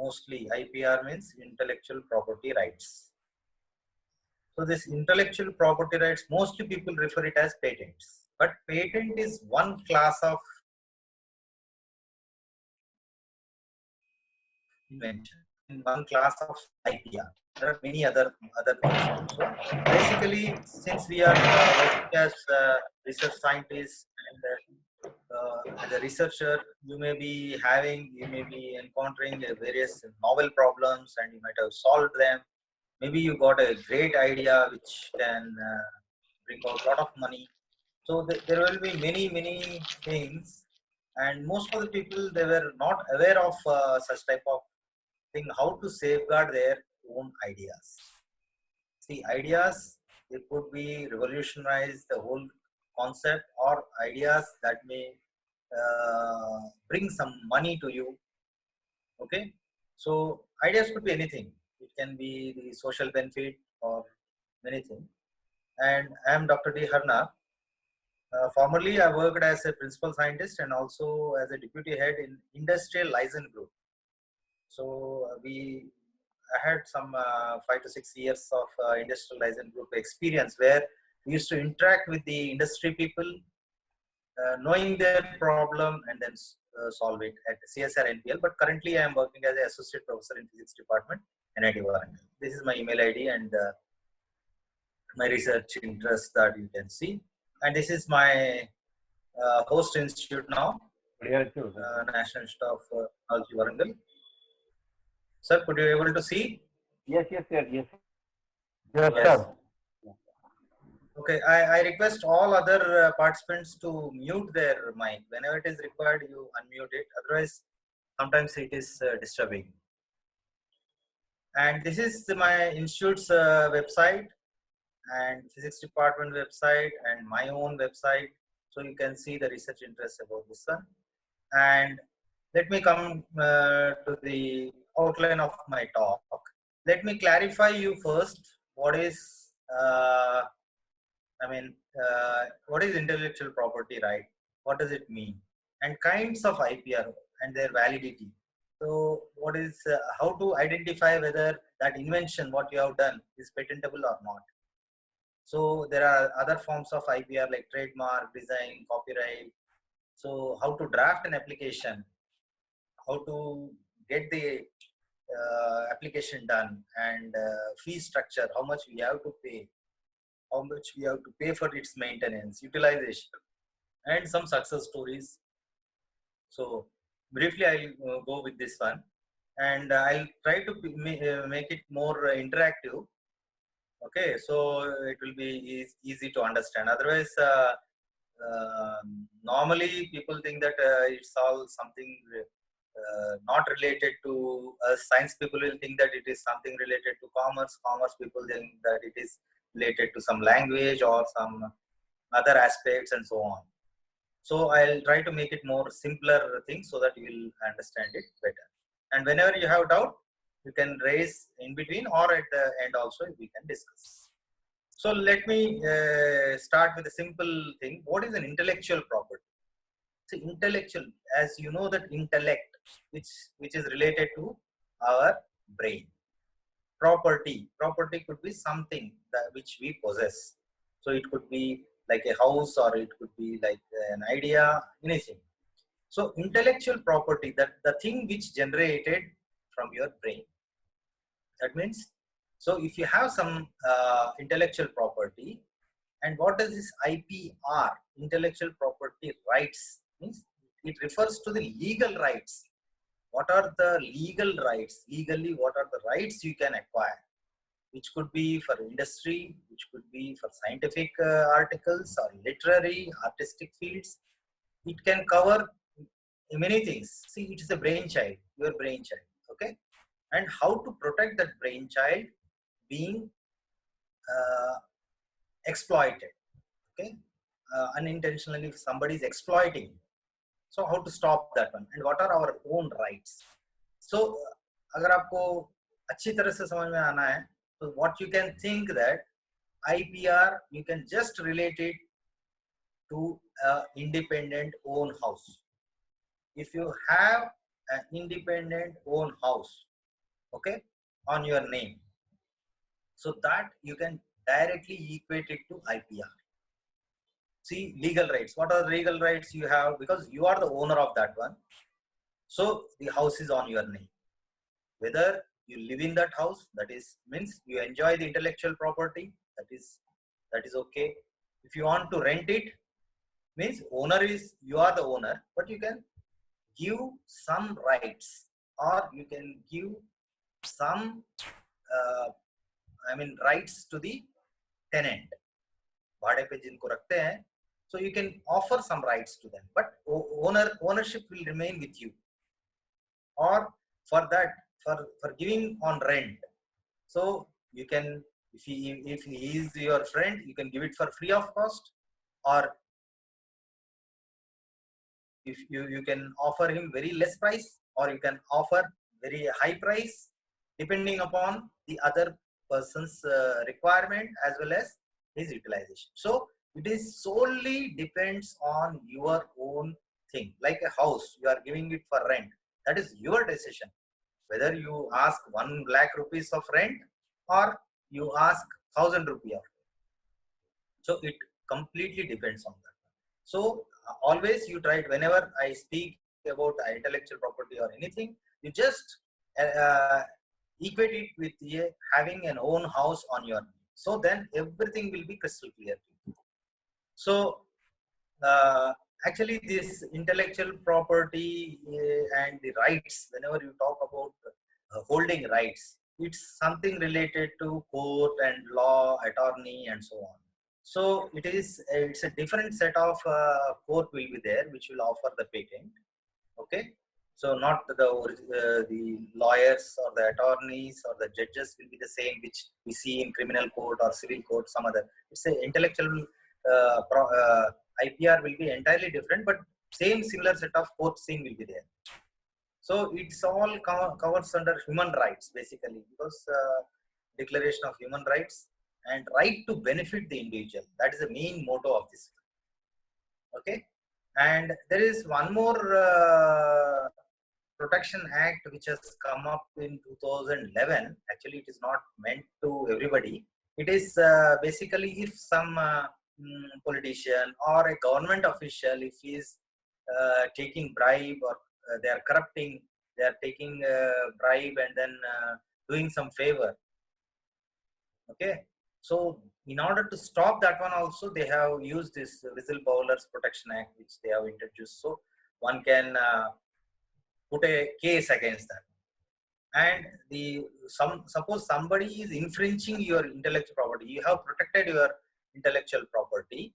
mostly IPR means intellectual property rights. So this intellectual property rights, mostly people refer it as patents, but patent is one class of invention, in one class of IPR. There are many other things also. Basically, since we are working as research scientists and as a researcher, you may be encountering various novel problems, and you might have solved them. Maybe you got a great idea which can bring out a lot of money. So there will be many things, and most of the people, they were not aware of such type of thing, how to safeguard their own ideas. See, ideas, they could be revolutionize the whole concept, or ideas that may bring some money to you. Okay, so ideas could be anything. It can be the social benefit or anything. And I am Dr. D. Harnath. Formerly, I worked as a principal scientist and also as a deputy head in industrial license group. So I had some 5 to 6 years of industrial license group experience, where we used to interact with the industry people, knowing their problem and then solve it at CSR NPL. But currently, I am working as an associate professor in physics department, N.I.T. Warangal. This is my email ID and my research interest that you can see. And this is my host institute now, National Institute of Technology Warangal. Sir, could you be able to see? Yes, yes. Yes. Sir. Okay, I request all other participants to mute their mic. Whenever it is required, you unmute it. Otherwise, sometimes it is disturbing. And this is my institute's website and physics department website and my own website. So you can see the research interest about this one. And let me come to the outline of my talk. Let me clarify you first what is what is intellectual property right? What does it mean? And kinds of IPR and their validity. So what is how to identify whether that invention what you have done is patentable or not. So there are other forms of IPR like trademark, design, copyright. So how to draft an application, how to get the application done, and fee structure, how much we have to pay, how much we have to pay for its maintenance, utilization, and some success stories. So briefly, I'll go with this one, and I'll try to make it more interactive. Okay, so it will be easy to understand. Otherwise, normally people think that it's all something not related to science. People will think that it is something related to commerce. Commerce people think that it is related to some language or some other aspects and so on. So I'll try to make it more simpler thing so that you will understand it better. And whenever you have doubt, you can raise in between or at the end also we can discuss. So let me start with a simple thing. What is an intellectual property? So intellectual, as you know, that intellect, which is related to our brain. Property could be something that which we possess. So it could be like a house, or it could be like an idea, anything. So intellectual property, that the thing which generated from your brain. That means, so if you have some intellectual property, and what does this IPR, intellectual property rights, means? It refers to the legal rights. What are the legal rights? Legally, what are the rights you can acquire? Which could be for industry, which could be for scientific articles or literary, artistic fields. It can cover many things. See, it is a brainchild, your brainchild, okay? And how to protect that brainchild being exploited, okay? Unintentionally, if somebody is exploiting. So how to stop that one, and what are our own rights? So अगर आपको अच्छी तरह से समझ में आना है, so what you can think that IPR, you can just relate it to an independent own house. If you have an independent own house, okay, on your name. So that you can directly equate it to IPR. See, legal rights. What are the legal rights you have? Because you are the owner of that one. So the house is on your name. Whether you live in that house, that is means you enjoy the intellectual property. That is okay. If you want to rent it, means owner is you are the owner, but you can give some rights, or you can give some rights to the tenant. भाड़े पे जिनको रखते हैं, so you can offer some rights to them, but ownership will remain with you. Or for that, for giving on rent, so you can, if he is your friend, you can give it for free of cost, or if you can offer him very less price, or you can offer very high price, depending upon the other person's requirement as well as his utilization. So it is solely depends on your own thing. Like a house, you are giving it for rent, that is your decision, whether you ask 1 lakh rupees of rent or you ask 1,000 rupees of rent. So it completely depends on that. So always you try it, whenever I speak about intellectual property or anything, you just equate it with having an own house on your name. So then everything will be crystal clear to you. So actually this intellectual property and the rights, whenever you talk about holding rights, it's something related to court and law, attorney and so on. So it's a different set of court will be there which will offer the patent. Okay, so not the lawyers or the attorneys or the judges will be the same which we see in criminal court or civil court, some other. It's a intellectual IPR will be entirely different, but same similar set of court scene will be there. So it's all covers under human rights basically, because Declaration of Human Rights and right to benefit the individual. That is the main motto of this. Okay, and there is one more Protection Act which has come up in 2011. Actually, it is not meant to everybody. It is basically if some politician or a government official, if he is taking bribe or they are corrupting, they are taking bribe and then doing some favor. Okay, so in order to stop that one also, they have used this Whistleblowers Protection Act which they have introduced. So one can put a case against that. And suppose somebody is infringing your intellectual property, you have protected your intellectual property,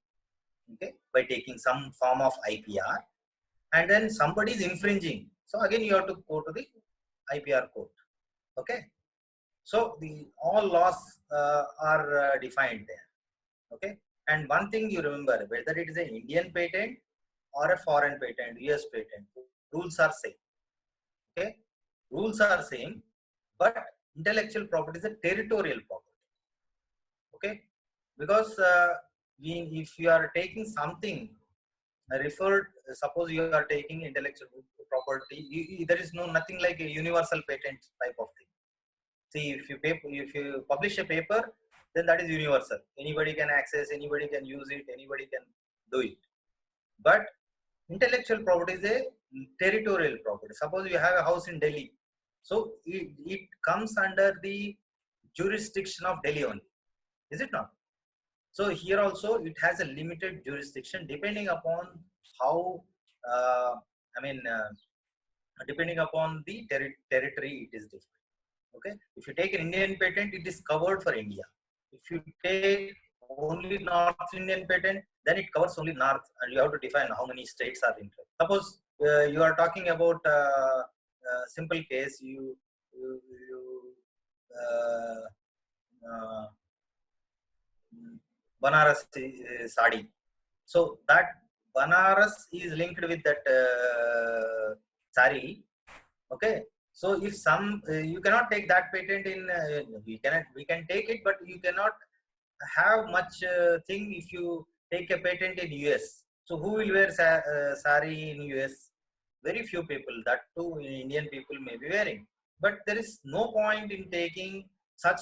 okay, by taking some form of IPR, and then somebody is infringing. So again, you have to go to the IPR court. Okay, so the all laws are defined there. Okay, and one thing you remember, whether it is an Indian patent or a foreign patent, US patent, rules are same. Okay, rules are same, but intellectual property is a territorial property. Okay, because if you are taking something referred, suppose you are taking intellectual property, there is nothing like a universal patent type of thing. See, if you publish a paper, then that is universal. Anybody can access, anybody can use it, anybody can do it. But intellectual property is a territorial property. Suppose you have a house in Delhi, so it comes under the jurisdiction of Delhi only, is it not? So here also it has a limited jurisdiction depending upon how, depending upon the territory, it is different. Okay, if you take an Indian patent, it is covered for India. If you take only North Indian patent, then it covers only North, and you have to define how many states are interested. Suppose you are talking about simple case, Banaras sari. So that Banaras is linked with that sari. Okay. So if some you cannot take that patent in we can take it, but you cannot have much thing if you take a patent in US. So who will wear sari in US? Very few people. That too Indian people may be wearing. but there is no point in taking such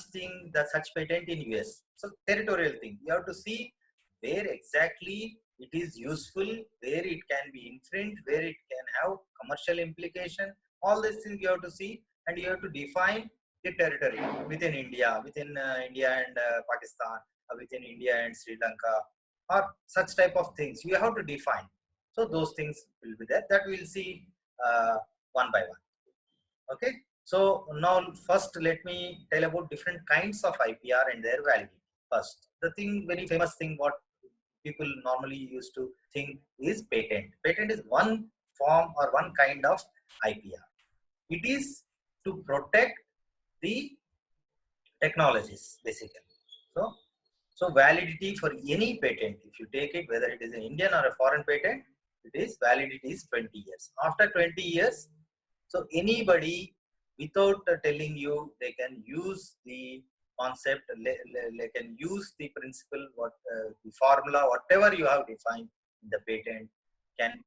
patent in US. So territorial thing. You have to see where exactly it is useful, where it can be infringed, where it can have commercial implication. All these things you have to see, and you have to define the territory within India and Pakistan, within India and Sri Lanka, or such type of things. You have to define. So those things will be there. That we'll see one by one. Okay. So now first let me tell about different kinds of IPR and their validity. First, the thing, very famous thing what people normally used to think is patent. Patent is one form or one kind of IPR. It is to protect the technologies basically. So validity for any patent, if you take it, whether it is an Indian or a foreign patent, it is validity is 20 years. After 20 years, so anybody without telling you, they can use the concept, they can use the principle, the formula, whatever you have defined in the patent can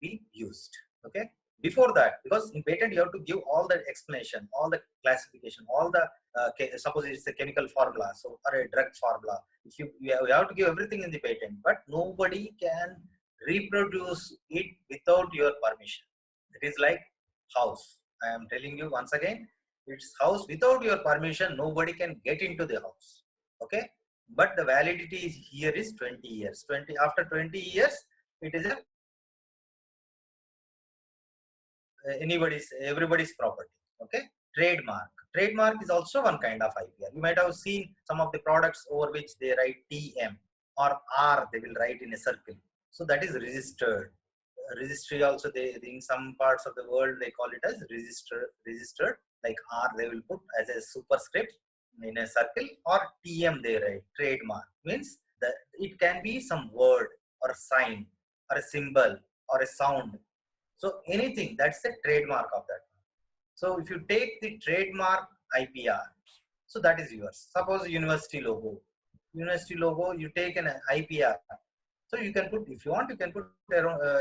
be used. Okay. Before that, because in patent you have to give all the explanation, all the classification, all the suppose it's a chemical formula, so or a drug formula. If you have to give everything in the patent, but nobody can reproduce it without your permission. It is like house. I am telling you once again, it's house. Without your permission, nobody can get into the house. Okay, but the validity is here is 20 years. 20 after 20 years, it is a everybody's property. Okay. Trademark is also one kind of IPR. You might have seen some of the products over which they write TM or R, they will write in a circle. So that is registered. Registry also, they in some parts of the world they call it as registered, like R they will put as a superscript in a circle, or TM they write. Trademark means that it can be some word or a sign or a symbol or a sound. So anything, that's the trademark of that. So if you take the trademark IPR, so that is yours. Suppose university logo, you take an IPR. So you can put, if you want, you can put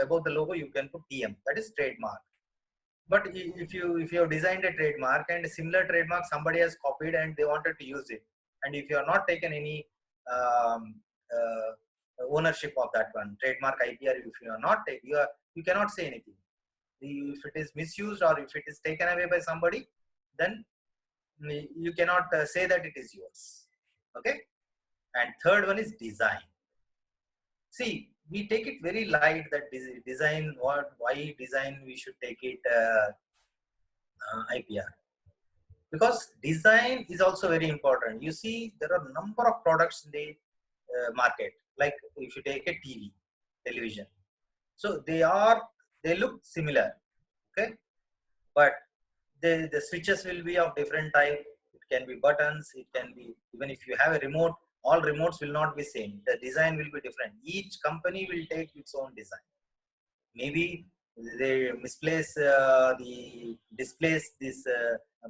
above the logo, you can put TM, that is trademark. But if you have designed a trademark and a similar trademark somebody has copied and they wanted to use it, and if you are not taken any um, ownership of that one trademark IPR, if you are not taken, you cannot say anything. If it is misused or if it is taken away by somebody, then you cannot say that it is yours. Okay. And third one is design. See, we take it very light that design, why design we should take it IPR, because design is also very important. You see, there are a number of products in the market, like if you take a television, so they look similar. Okay. But the switches will be of different type. It can be buttons, it can be, even if you have a remote, all remotes will not be same. The design will be different. Each company will take its own design. Maybe they misplace the displace these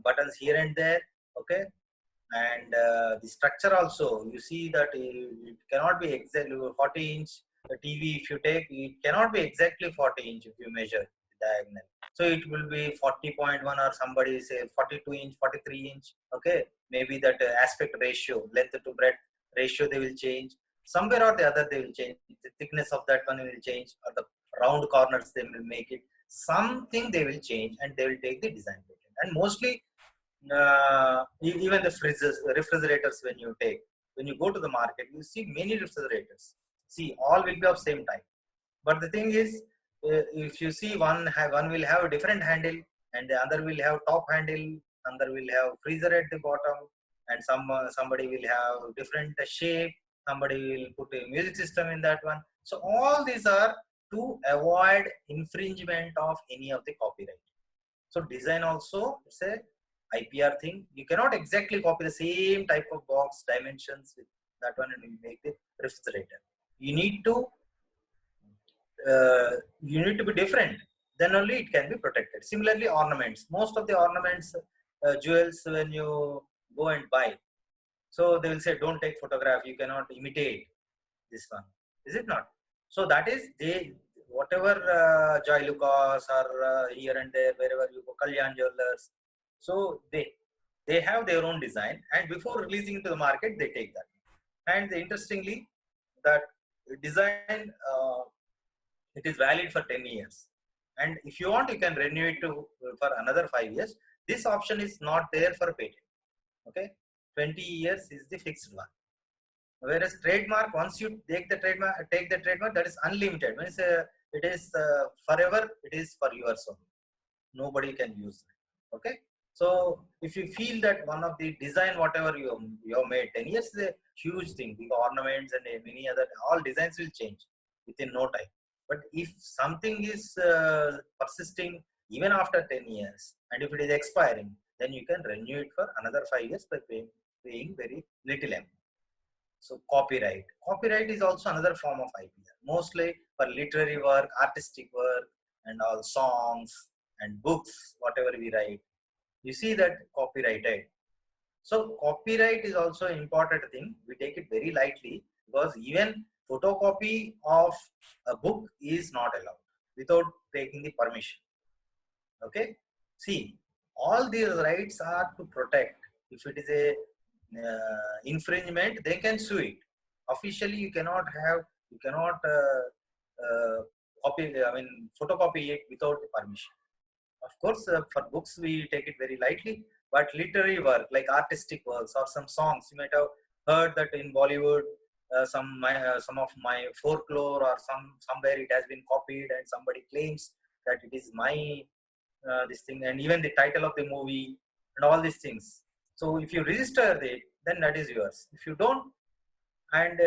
buttons here and there. Okay. And the structure also, you see that it cannot be exactly 40-inch TV. If you take, it cannot be exactly 40-inch if you measure the diagonal. So it will be 40.1, or somebody say 42-inch, 43-inch. Okay. Maybe that aspect ratio, length to breadth ratio, they will change. Somewhere or the other they will change. The thickness of that one will change, or the round corners they will make it. Something they will change, and they will take the design patent. And mostly even the refrigerators, when you go to the market, you see many refrigerators. See, all will be of same type. But the thing is, if you see, one will have a different handle, and the other will have top handle, other will have freezer at the bottom, and somebody will have different shape, somebody will put a music system in that one. So all these are to avoid infringement of any of the copyright. So design also, it's a IPR thing. You cannot exactly copy the same type of box dimensions with that one and you make the refrigerator. You need to be different. Then only it can be protected. Similarly, ornaments. Most of the ornaments, jewels, when you go and buy, so they will say, don't take photograph. You cannot imitate this one. Is it not? So that is whatever Joy Lucas or here and there, wherever you go, Kalyan Jewelers, so they have their own design, and before releasing to the market, they take that. And interestingly, that design it is valid for 10 years, and if you want, you can renew it to for another 5 years. This option is not there for patent. Okay, 20 years is the fixed one. Whereas trademark, once you take the trademark, that is unlimited. Means it is forever. It is for yours only. Nobody can use it. Okay. So if you feel that one of the design, whatever you have made 10 years, is a huge thing. The ornaments and many other, all designs will change within no time. But if something is persisting even after 10 years, and if it is expiring, then you can renew it for another 5 years by paying very little amount. So copyright. Copyright is also another form of IPR, mostly for literary work, artistic work, and all songs and books, whatever we write. You see that copyrighted. So copyright is also an important thing. We take it very lightly because even photocopy of a book is not allowed without taking the permission. Okay. See, all these rights are to protect. If it is a infringement, they can sue it. Officially, you cannot copy, photocopy it without the permission. Of course, for books we take it very lightly, but literary work like artistic works or some songs, you might have heard that in Bollywood, some of my folklore or somewhere it has been copied, and somebody claims that it is my this thing, and even the title of the movie and all these things. So if you register it, then that is yours. If you don't, and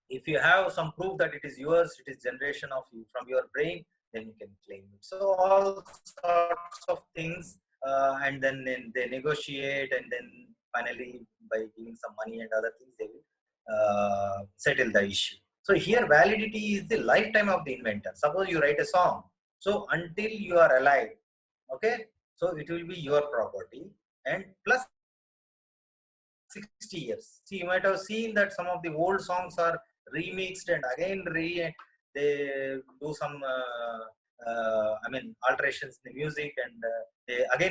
if you have some proof that it is yours, it is generation of you from your brain, then you can claim it. So all sorts of things, and then they negotiate, and then finally by giving some money and other things, they will settle the issue. So here validity is the lifetime of the inventor. Suppose you write a song, so until you are alive, okay, so it will be your property, and plus 60 years. See, you might have seen that some of the old songs are remixed and again they do some alterations in the music, and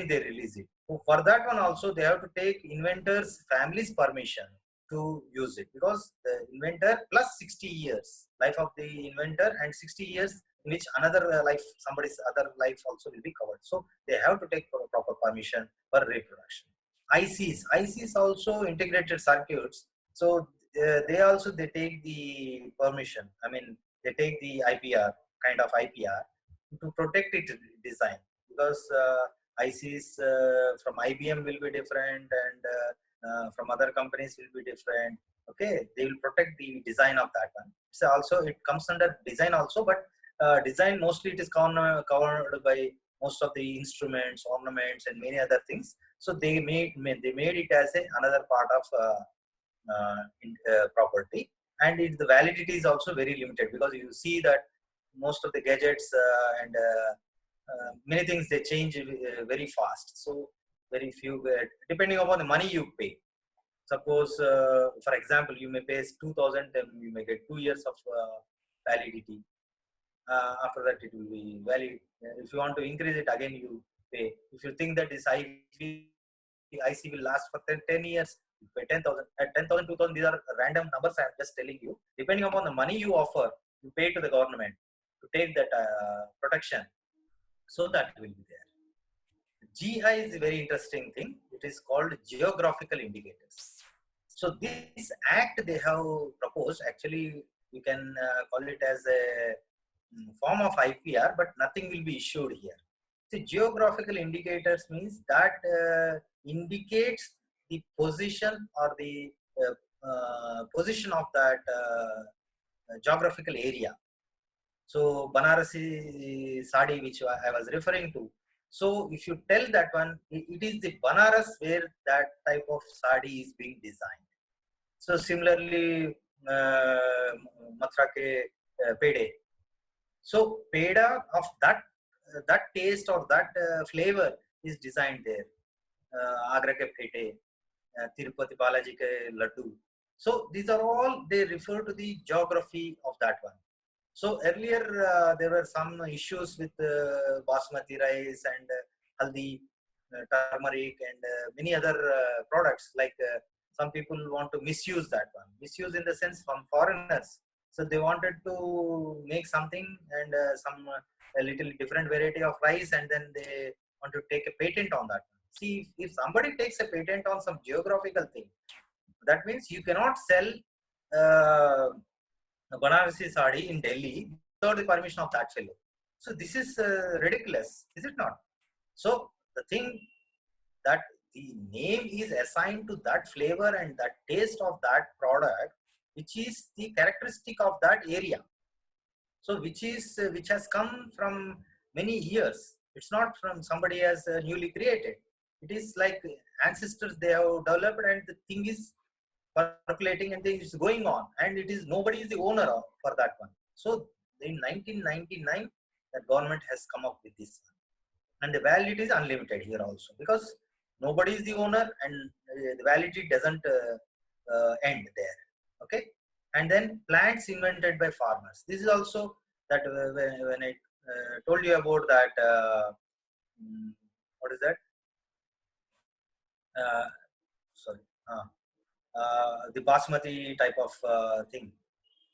they release it. So for that one also, they have to take inventor's family's permission to use it, because the inventor plus 60 years life of the inventor, and 60 years in which another life, somebody's other life also will be covered. So they have to take proper permission for reproduction. ICs also integrated circuits. So they take the permission. I mean, they take the IPR, kind of IPR, to protect its design, because ICs from IBM will be different, and from other companies will be different. Okay, they will protect the design of that one. So also it comes under design also, but design mostly it is covered by most of the instruments, ornaments, and many other things. So they made it as another part of property, and the validity is also very limited, because you see that most of the gadgets and many things, they change very fast. So very few, depending upon the money you pay. Suppose, for example, you may pay 2,000, then you may get 2 years of validity. After that, it will be valid. If you want to increase it, again you pay. If you think that this IC will last for 10 years, you pay 10,000. At 10,000, 2,000, these are random numbers I am just telling you. Depending upon the money you offer, you pay to the government to take that protection. So that will be there. GI is a very interesting thing. It is called geographical indicators. So this act they have proposed, actually you can call it as a form of IPR, but nothing will be issued here. See, geographical indicators means that indicates the position or the position of that geographical area. So Banarasi sari, which I was referring to. So if you tell that one, it is the Banaras where that type of sari is being designed. So similarly, Mathura ke pede. So peda of that taste or that flavor is designed there. Agra ke pede, Tirupati Balaji ke laddu. So these are all, they refer to the geography of that one. So earlier there were some issues with basmati rice and haldi, turmeric, and many other products. Like some people want to misuse that one. Misuse in the sense from foreigners. So they wanted to make something and some a little different variety of rice, and then they want to take a patent on that. See, if somebody takes a patent on some geographical thing, that means you cannot sell uh, Banarasi sari in Delhi without the permission of that fellow. So this is ridiculous, is it not? So the thing that the name is assigned to that flavor and that taste of that product, which is the characteristic of that area. So which has come from many years. It's not from somebody has newly created. It is like ancestors they have developed, and the thing is percolating and things going on, and it is nobody is the owner of for that one. So in 1999, the government has come up with this, and the validity is unlimited here also, because nobody is the owner, and the validity doesn't end there. Okay, and then plants invented by farmers. This is also that when I told you about that. What is that? Uh, Sorry. The basmati type of thing.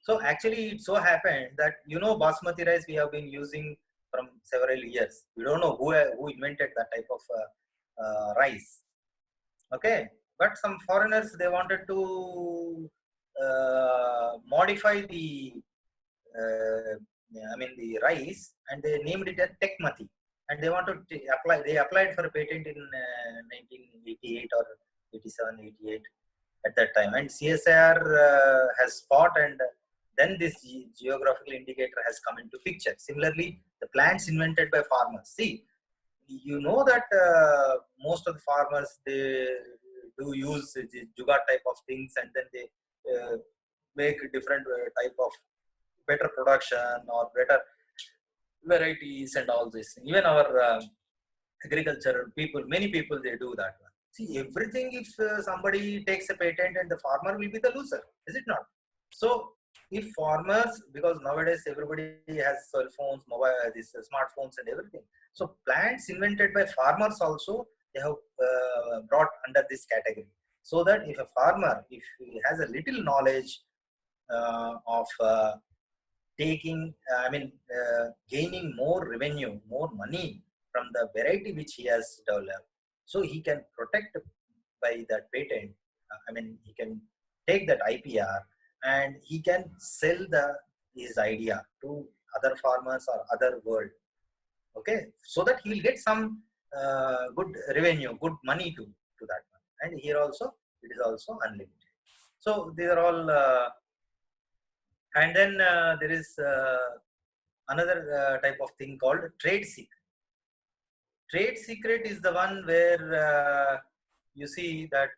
So actually, it so happened that basmati rice we have been using from several years. We don't know who invented that type of rice. Okay, but some foreigners they wanted to modify the the rice, and they named it as Tekmati, and they wanted to apply. They applied for a patent in 1988 or 87, 88 at that time, and CSIR has fought, and then this geographical indicator has come into picture. Similarly, the plants invented by farmers. See, you know that most of the farmers they do use the jugaad type of things, and then they make different type of better production or better varieties and all this. Even our agriculture people, many people they do that one. See, everything if somebody takes a patent and the farmer will be the loser, is it not? So if farmers, because nowadays everybody has cell phones, mobile, these smartphones and everything. So plants invented by farmers also they have brought under this category. So that if a farmer, if he has a little knowledge of gaining more revenue, more money from the variety which he has developed, so he can protect by that patent. He can take that IPR, and he can sell his idea to other farmers or other world. Okay, so that he will get some good revenue, good money to that one. And here also it is also unlimited. So these are all and then there is another type of thing called trade secret. Trade secret is the one where you see that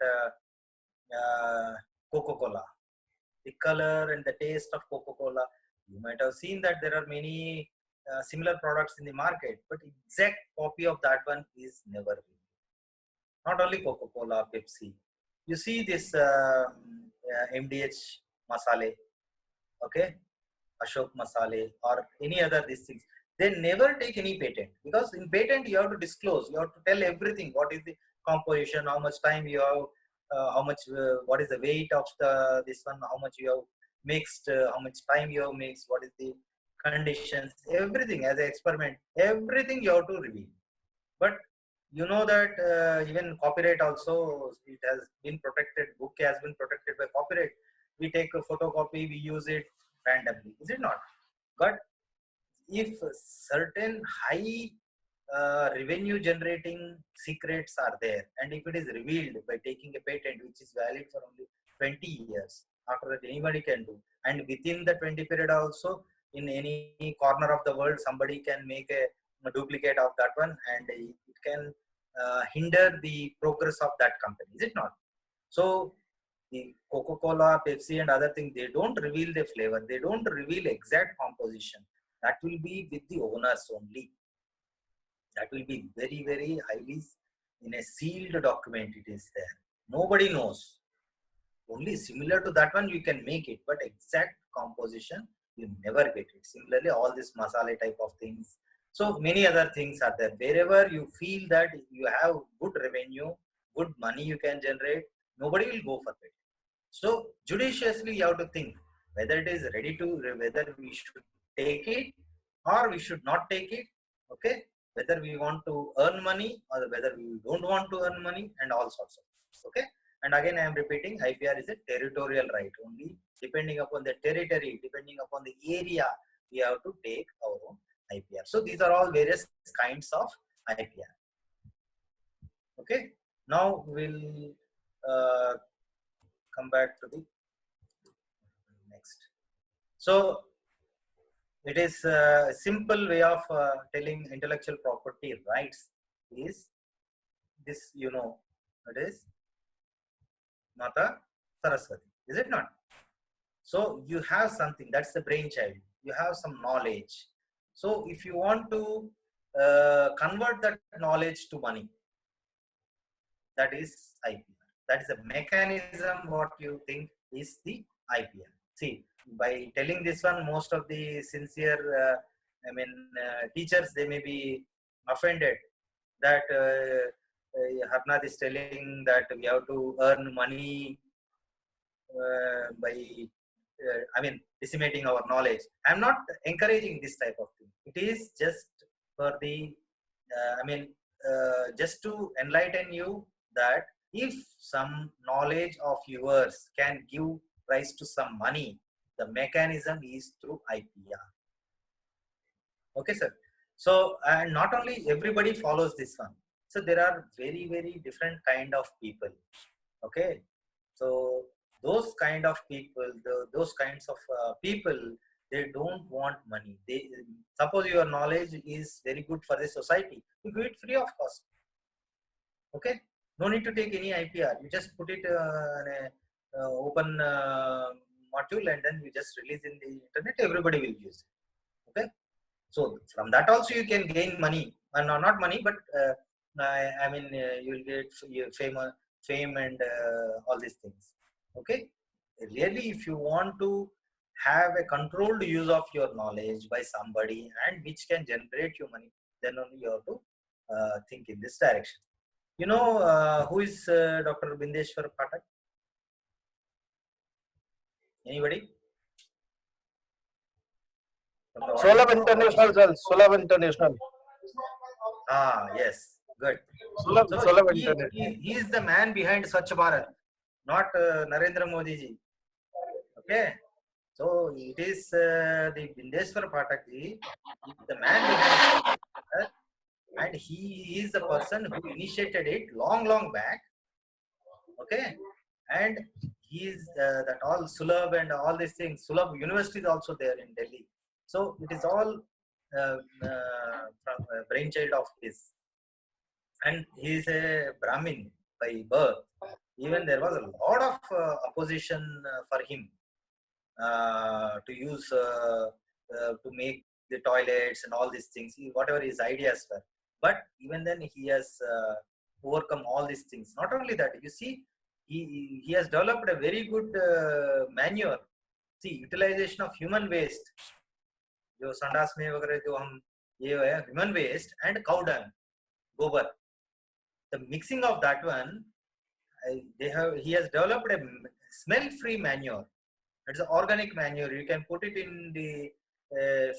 Coca-Cola, the color and the taste of Coca-Cola. You might have seen that there are many similar products in the market, but exact copy of that one is never real. Not only Coca-Cola, Pepsi. You see this MDH masale, okay, Ashok Masale or any other these things. They never take any patent, because in patent you have to disclose, you have to tell everything. What is the composition, how much time you have, how much, what is the weight of this one, how much you have mixed, how much time you have mixed, what is the conditions, everything as an experiment, everything you have to reveal. But you know that even copyright also, it has been protected. Book has been protected by copyright. We take a photocopy, we use it randomly, is it not? But if certain high revenue generating secrets are there, and if it is revealed by taking a patent which is valid for only 20 years, after that anybody can do, and within the 20 period also, in any corner of the world somebody can make a duplicate of that one, and it can hinder the progress of that company, is it not? So the Coca-Cola, Pepsi and other things, they don't reveal the flavor, they don't reveal exact composition. That will be with the owners only. That will be very, very highly in a sealed document it is there. Nobody knows. Only similar to that one you can make it, but exact composition You never get it. Similarly, all this masala type of things. So many other things are there. Wherever you feel that you have good revenue, good money you can generate, nobody will go for it. So judiciously you have to think whether it is ready to, whether we should take it or we should not take it. Okay, whether we want to earn money or whether we don't want to earn money, and all sorts of things. Okay, and again I am repeating, IPR is a territorial right. Only depending upon the territory, depending upon the area, we have to take our own IPR. So these are all various kinds of IPR. Okay, now we'll come back to the next. So it is a simple way of telling intellectual property rights is this, you know, it is Mata Saraswati, is it not? So you have something, that's the brainchild, you have some knowledge. So if you want to convert that knowledge to money, that is IPR. That is the mechanism what you think is the IPR. See, by telling this one, most of the sincere, teachers, they may be offended that Harnath is telling that we have to earn money by, disseminating our knowledge. I am not encouraging this type of thing. It is just for the, just to enlighten you that if some knowledge of yours can give rise to some money, the mechanism is through IPR. Okay, sir. So, and not only everybody follows this one. So there are very, very different kind of people. Okay. So those kind of people, those kinds of people, they don't want money. They suppose your knowledge is very good for the society, you give it free of cost. Okay, no need to take any IPR. You just put it in a open module, and then you just release in the internet. Everybody will use it. Okay, so from that also you can gain money, and not money, but you will get fame and all these things. Okay, really, if you want to have a controlled use of your knowledge by somebody and which can generate you money, then only you have to think in this direction. You know who is Dr. Bindeshwar Pathak? Anybody? Sulabh International, sir. Sulabh International. Ah, yes, good. So Sulabh he is the man behind Swachh Bharat, not Narendra Modi ji. Okay, so it is the Bindeshwar Pathak ji is the man behind Swachh Bharat, and he is the person who initiated it long back. Okay, and he is that all Sulabh and all these things. Sulabh University is also there in Delhi. So it is all from brainchild of his, and he is a Brahmin by birth. Even there was a lot of opposition for him to use to make the toilets and all these things, whatever his ideas were. But even then, he has overcome all these things. Not only that, you see, he has developed a very good manure. See, utilization of human waste, जो संडास में वगैरह जो हम ये है human waste and cow dung, gobar. The mixing of that one, he has developed a smell-free manure. It's an organic manure. You can put it in the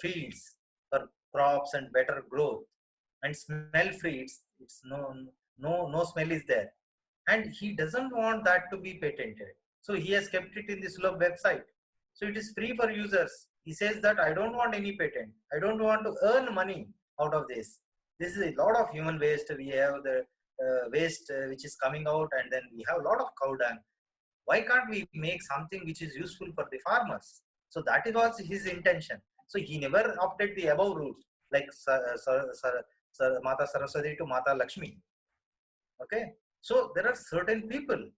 fields for crops and better growth. And smell-free. It's no smell is there. And he doesn't want that to be patented. So he has kept it in the Sulabh website. So it is free for users. He says that I don't want any patent. I don't want to earn money out of this. This is a lot of human waste. We have the waste which is coming out, and then we have a lot of cow dung. Why can't we make something which is useful for the farmers? So that was his intention. So he never opted the above route, like Mata Saraswati to Mata Lakshmi. Okay, so there are certain people,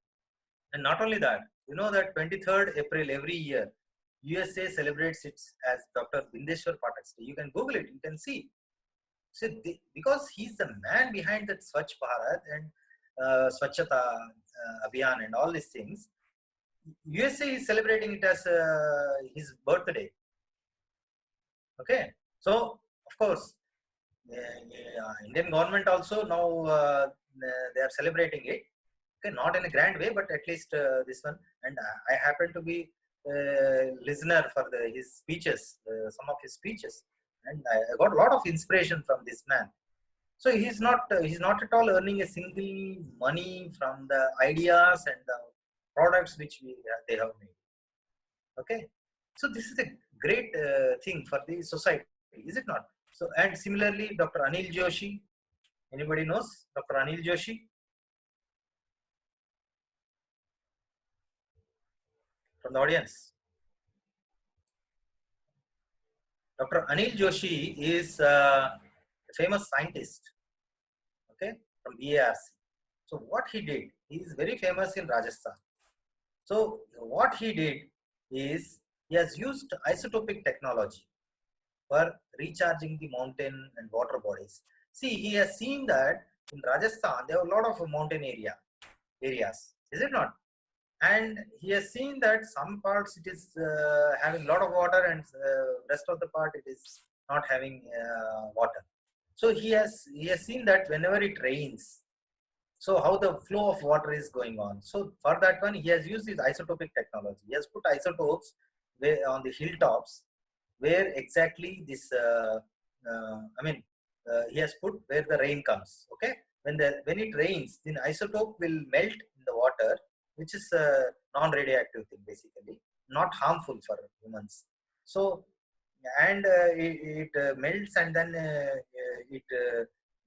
and not only that, you know that 23rd April every year, USA celebrates it as Dr. Bindeshwar Pathak's Day. You can Google it, you can see. So because he's the man behind that Swachh Bharat and Swachhata Abhiyan and all these things, USA is celebrating it as his birthday. Okay, so of course, Indian government also now they are celebrating it. Okay, not in a grand way, but at least this one. And I happen to be listener for his speeches, some of his speeches, and I got a lot of inspiration from this man. So he's not at all earning a single money from the ideas and the products which they have made. Okay, so this is a great thing for the society, is it not? So, and similarly, Dr. Anil Joshi, anybody knows Dr. Anil Joshi from the audience? Dr. Anil Joshi is a famous scientist, okay, from BARC. So what he did, he is very famous in Rajasthan. So what he did is he has used isotopic technology for recharging the mountain and water bodies. See, he has seen that in Rajasthan there are a lot of mountain areas, is it not? And he has seen that some parts it is having a lot of water, and rest of the part it is not having water. So he has seen that whenever it rains, so how the flow of water is going on. So for that one, he has used this isotopic technology. He has put isotopes on the hilltops where exactly this he has put where the rain comes. Okay, when it rains, then isotope will melt in the water, which is a non-radioactive thing, basically not harmful for humans. So, and it melts, and then it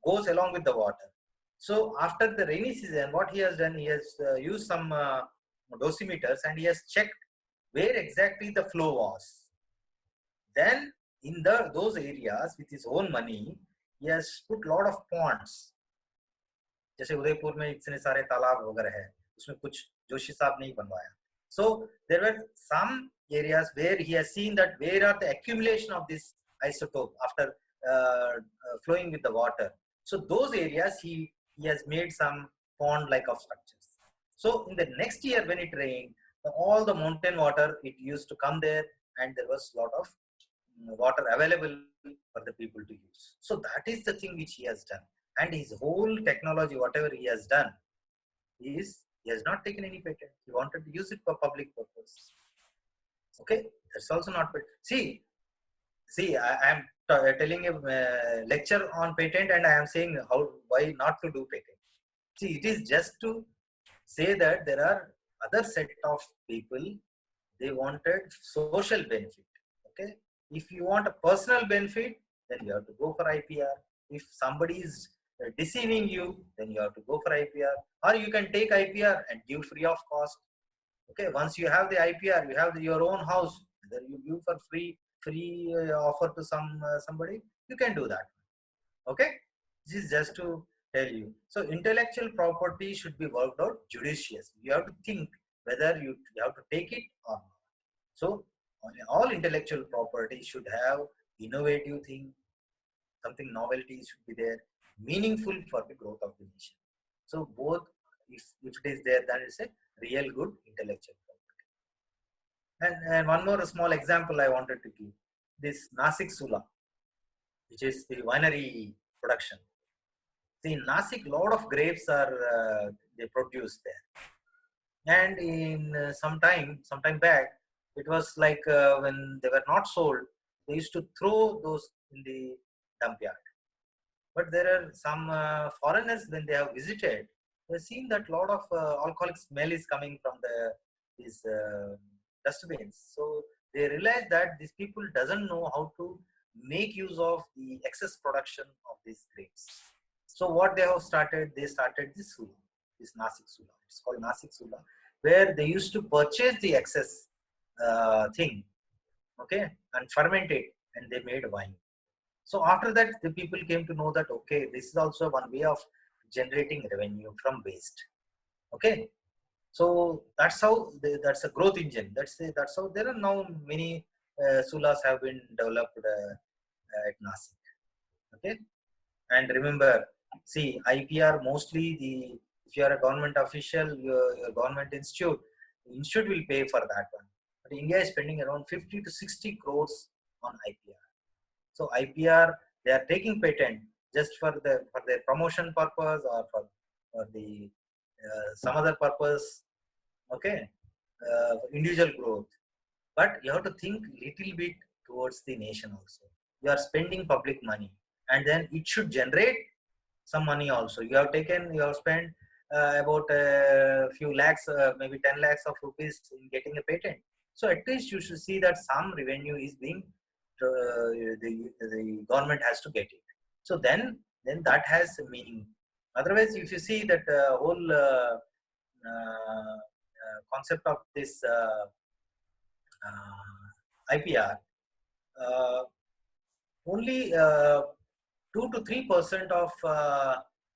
goes along with the water. So after the rainy season, what he has done, he has used some dosimeters, and he has checked where exactly the flow was. Then in those areas, with his own money, he has put lot of ponds. जैसे उदयपुर में इतने सारे तालाब वगैरह है, उसमें कुछ जोशी साहब ने ही बनवाया. So there were some areas where he has seen that where are the accumulation of this isotope after flowing with the water. So those areas he has made some pond like of structures. So in the next year when it rained, all the mountain water it used to come there, and there was a lot of water available for the people to use. So that is the thing which he has done. And his whole technology, whatever he has done, is he has not taken any patent. He wanted to use it for public purpose. Okay, that's also not patent. See, I am telling a lecture on patent, and I am saying why not to do patent. See, it is just to say that there are other set of people, they wanted social benefit. Okay, if you want a personal benefit, then you have to go for IPR. If somebody is deceiving you, then you have to go for IPR, or you can take IPR and give free of cost. Okay, once you have the IPR, you have your own house, whether you give for free offer to somebody, you can do that. Okay, this is just to tell you. So intellectual property should be worked out judiciously. You have to think whether you have to take it or not. So all intellectual property should have innovative thing, something novelty should be there, meaningful for the growth of the nation. So both, if it is there, then it's a real good intellectual property. And one more small example I wanted to give, this Nasik Sula, which is the winery production. See, in Nasik, lot of grapes are they produce there. And in some time back, it was like when they were not sold, they used to throw those in the dump yard. But there are some foreigners, when they have visited, they've seen that lot of alcoholic smell is coming from these dustbins. So they realize that these people doesn't know how to make use of the excess production of these grapes. So what they have started, they started this Sula, this Nasik Sula. It's called Nasik Sula, where they used to purchase the excess thing, okay, and ferment it, and they made wine. So after that, the people came to know that, okay, this is also one way of generating revenue from waste. Okay, so that's how that's a growth engine. That's how there are now many sulas have been developed at Nasik. Okay, and remember, see, IPR mostly if you are a government official, your government institute will pay for that one. But India is spending around 50 to 60 crores on IPR. So IPR, they are taking patent just for their promotion purpose or for the some other purpose. Okay, individual growth. But you have to think little bit towards the nation also. You are spending public money, and then it should generate some money also. You have spent about a few lakhs, maybe 10 lakhs of rupees in getting a patent. So at least you should see that some revenue is being, the government has to get it. So then that has a meaning. Otherwise, if you see that whole concept of this IPR, uh, only 2 to 3% of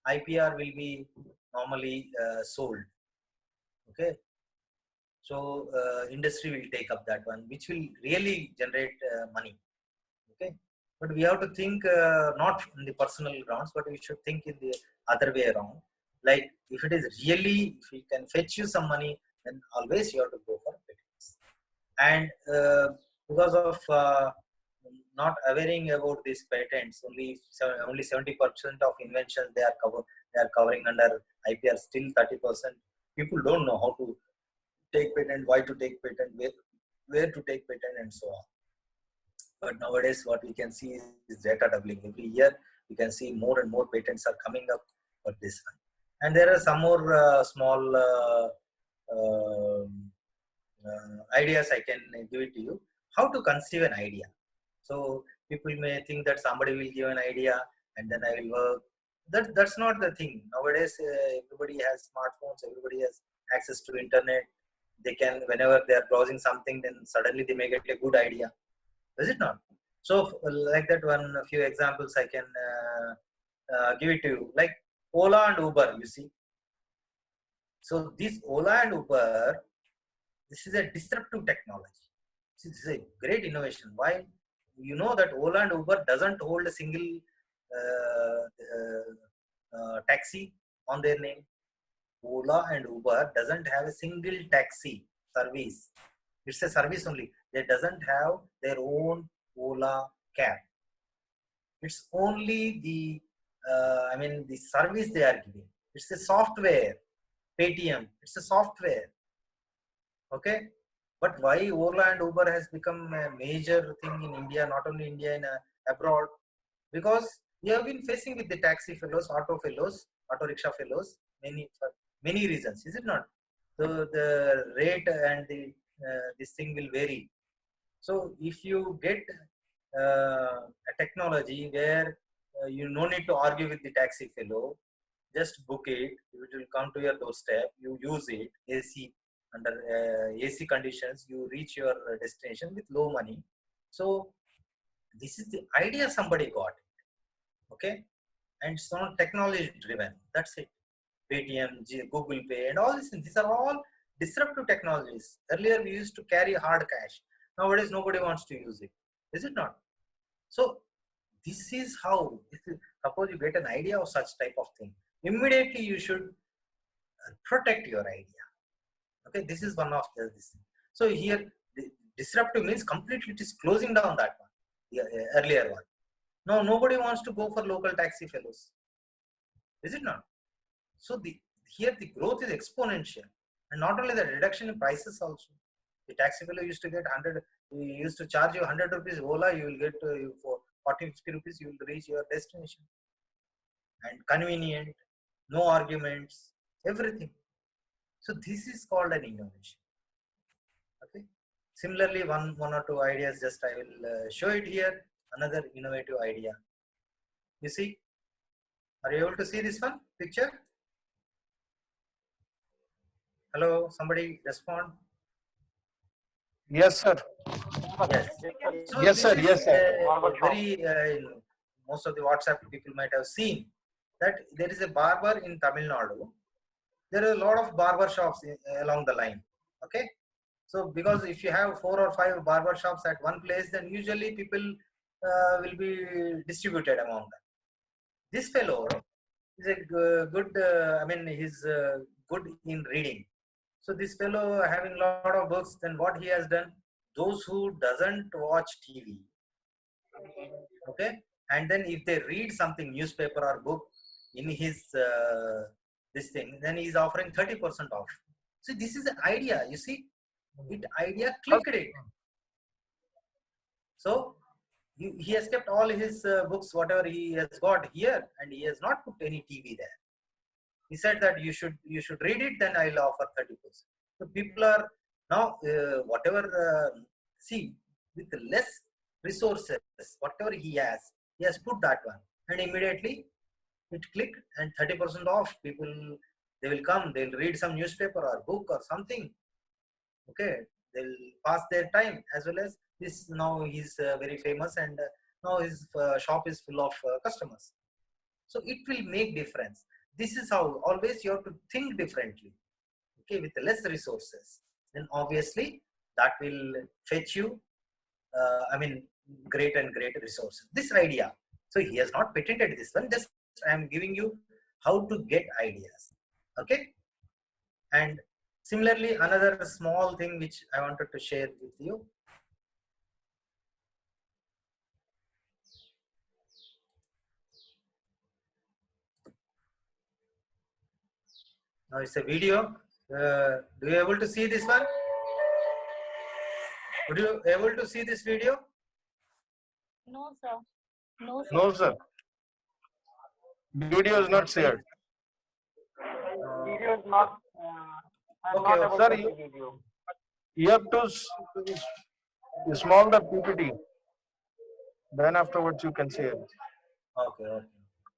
IPR will be normally sold. Okay, so industry will take up that one, which will really generate money. Okay, but we have to think not in the personal grounds, but we should think in the other way around. Like if it is really, if we can fetch you some money, then always you have to go for patents. And because of not awareing about these patents, only 70% of inventions they are covering under IPR. Still 30% people don't know how to take patent, why to take patent, where to take patent, and so on. But nowadays, what we can see is data doubling. Every year, we can see more and more patents are coming up for this one. And there are some more small ideas I can give it to you. How to conceive an idea. So people may think that somebody will give an idea and then I will work. That's not the thing. Nowadays, everybody has smartphones. Everybody has access to internet. They can, whenever they are browsing something, then suddenly they may get a good idea. Is it not? So like that one, a few examples I can give it to you. Like Ola and Uber, you see. So this Ola and Uber, this is a disruptive technology. This is a great innovation. Why? You know that Ola and Uber doesn't hold a single taxi on their name. Ola and Uber doesn't have a single taxi service. It's a service only. They doesn't have their own Ola cab. It's only the the service they are giving. It's a software. Paytm. It's a software. Okay. But why Ola and Uber has become a major thing in India, not only India, in abroad? Because we have been facing with the taxi fellows, auto rickshaw fellows, for many reasons, is it not? So the rate and the this thing will vary. So if you get a technology where you no need to argue with the taxi fellow, just book it. It will come to your doorstep. You use it, AC, under AC conditions. You reach your destination with low money. So this is the idea somebody got. Okay, and it's not technology driven. That's it. Paytm, Google Pay, and all these things. These are all disruptive technologies. Earlier we used to carry hard cash. Nowadays nobody wants to use it. Is it not? So this is how. Suppose you get an idea of such type of thing, immediately you should protect your idea. Okay, this is one of this thing. So here, disruptive means completely it is closing down that one, the earlier one. No, nobody wants to go for local taxi fellows. Is it not? So here the growth is exponential, and not only the reduction in prices also. The taxi fellow used to get 100, he used to charge you 100 rupees Ola, you will get for 40, 50 rupees, you will reach your destination. And convenient, no arguments, everything. So this is called an innovation. Okay. Similarly, one or two ideas, just I will show it here. Another innovative idea. You see, are you able to see this one picture? Hello, somebody respond. Yes, sir. Yes. So Yes, this sir. is Yes, sir. very most of the WhatsApp people might have seen that there is a barber in Tamil Nadu. There are a lot of barber shops along the line. Okay. So because if you have 4 or 5 barber shops at one place, then usually people will be distributed among them. This fellow is a good, he's good in reading. So this fellow having a lot of books, then what he has done, those who doesn't watch TV, Okay, and then if they read something, newspaper or book in his this thing, then he's offering 30% off. So this is the idea. You see, it idea clicked it. So he has kept all his books, whatever he has got here, and he has not put any TV there. He said that you should read it, then I'll offer 30%. So people are now whatever see, with less resources, whatever he has put that one, and immediately it clicked and 30% off. People, they will come, they'll read some newspaper or book or something. Okay, they'll pass their time, as well as this. Now he's very famous, and now his shop is full of customers. So it will make difference. This is how always you have to think differently. Okay, with less resources, then obviously that will fetch you great and great resources. This idea. So he has not patented this one. Just I am giving you how to get ideas. Okay. And similarly, another small thing which I wanted to share with you. Now it's a video. Do you able to see this one? Would you able to see this video? No, sir. No, sir. No, sir. Video is not shared. Video is not. I'm Okay, not able sir, to see video. You have to small the PPT. Then afterwards you can see it. Okay, okay.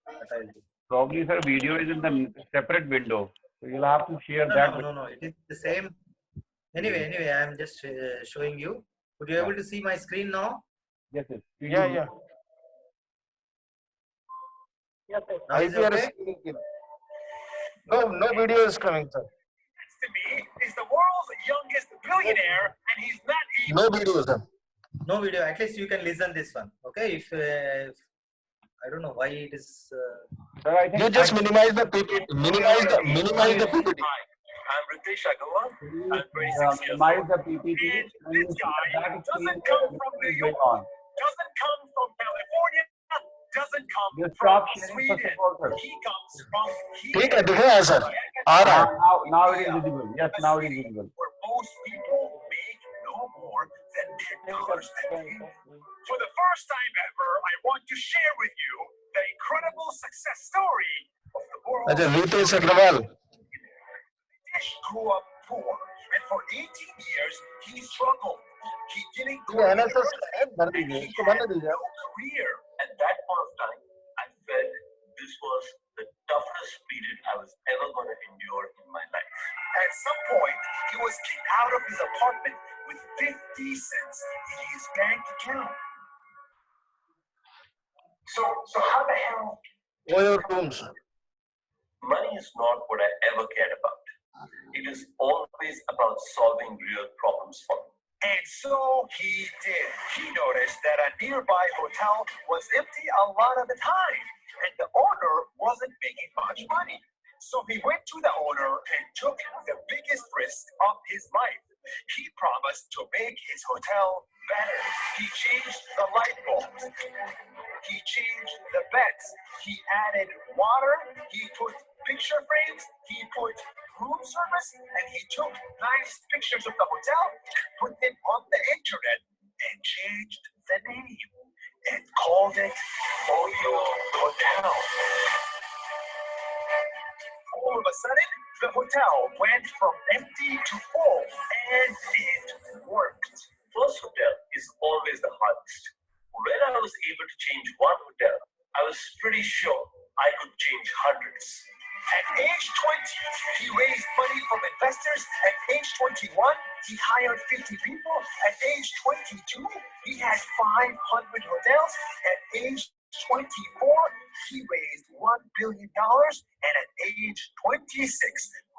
That I will do. Probably, sir, video is in the separate window. So you'll have to share that. No. It is the same. Anyway, I am just showing you. Would you able to see my screen now? Yes, yes. Yeah. Yes, sir. Now is it IPR is okay? speaking. No video is coming, sir. To me is the world's youngest billionaire, and he's not even. No video, sir. No video. At least you can listen this one. Okay. If I don't know why it is. Sir, I think You just minimize the PPT. Minimize the PPT. Hi, I'm Ritesh Agarwal. I'm 26 years minimize old. the PPT. And this guy doesn't come from New York, doesn't come from California, doesn't come You from stop sharing, first Sweden. of all, sir. He comes from ठीक है, here. दिख रहा है sir, आ रहा है. Now it is visible. Yes, A now it is city visible. where most people make no more than $10 a day. For the first time ever, I want to share with you the incredible success story of the world. अच्छा, Ritesh Agarwal. Ritesh grew up poor, and for 18 years he struggled. He didn't go ये to NSS university, है, भर and दीजिए, he इसको had भरने दीजिए. no career. At that point of time, I felt this was the toughest period I was ever going to endure in my life. At some point, he was kicked out of his apartment with 50 cents in his bank account. So how the hell? All your rooms. Money is not what I ever cared about. It is always about solving real problems for me. And so he did. He noticed that a nearby hotel was empty a lot of the time, and the owner wasn't making much money. So he went to the owner and took the biggest risk of his life. He promised to make his hotel better. He changed the light bulbs. He changed the beds. He added water. He put picture frames. He put room service. And he took nice pictures of the hotel, put them on the internet, and changed the name and called it Oyo Hotel. All of a sudden, the hotel went from empty to full, and it worked. First hotel is always the hardest. When I was able to change one hotel, I was pretty sure I could change hundreds. At age 20, he raised money from investors. At age 21, he hired 50 people. At age 22, he had 500 hotels. At age 24, he raised $1 billion. And at age 26,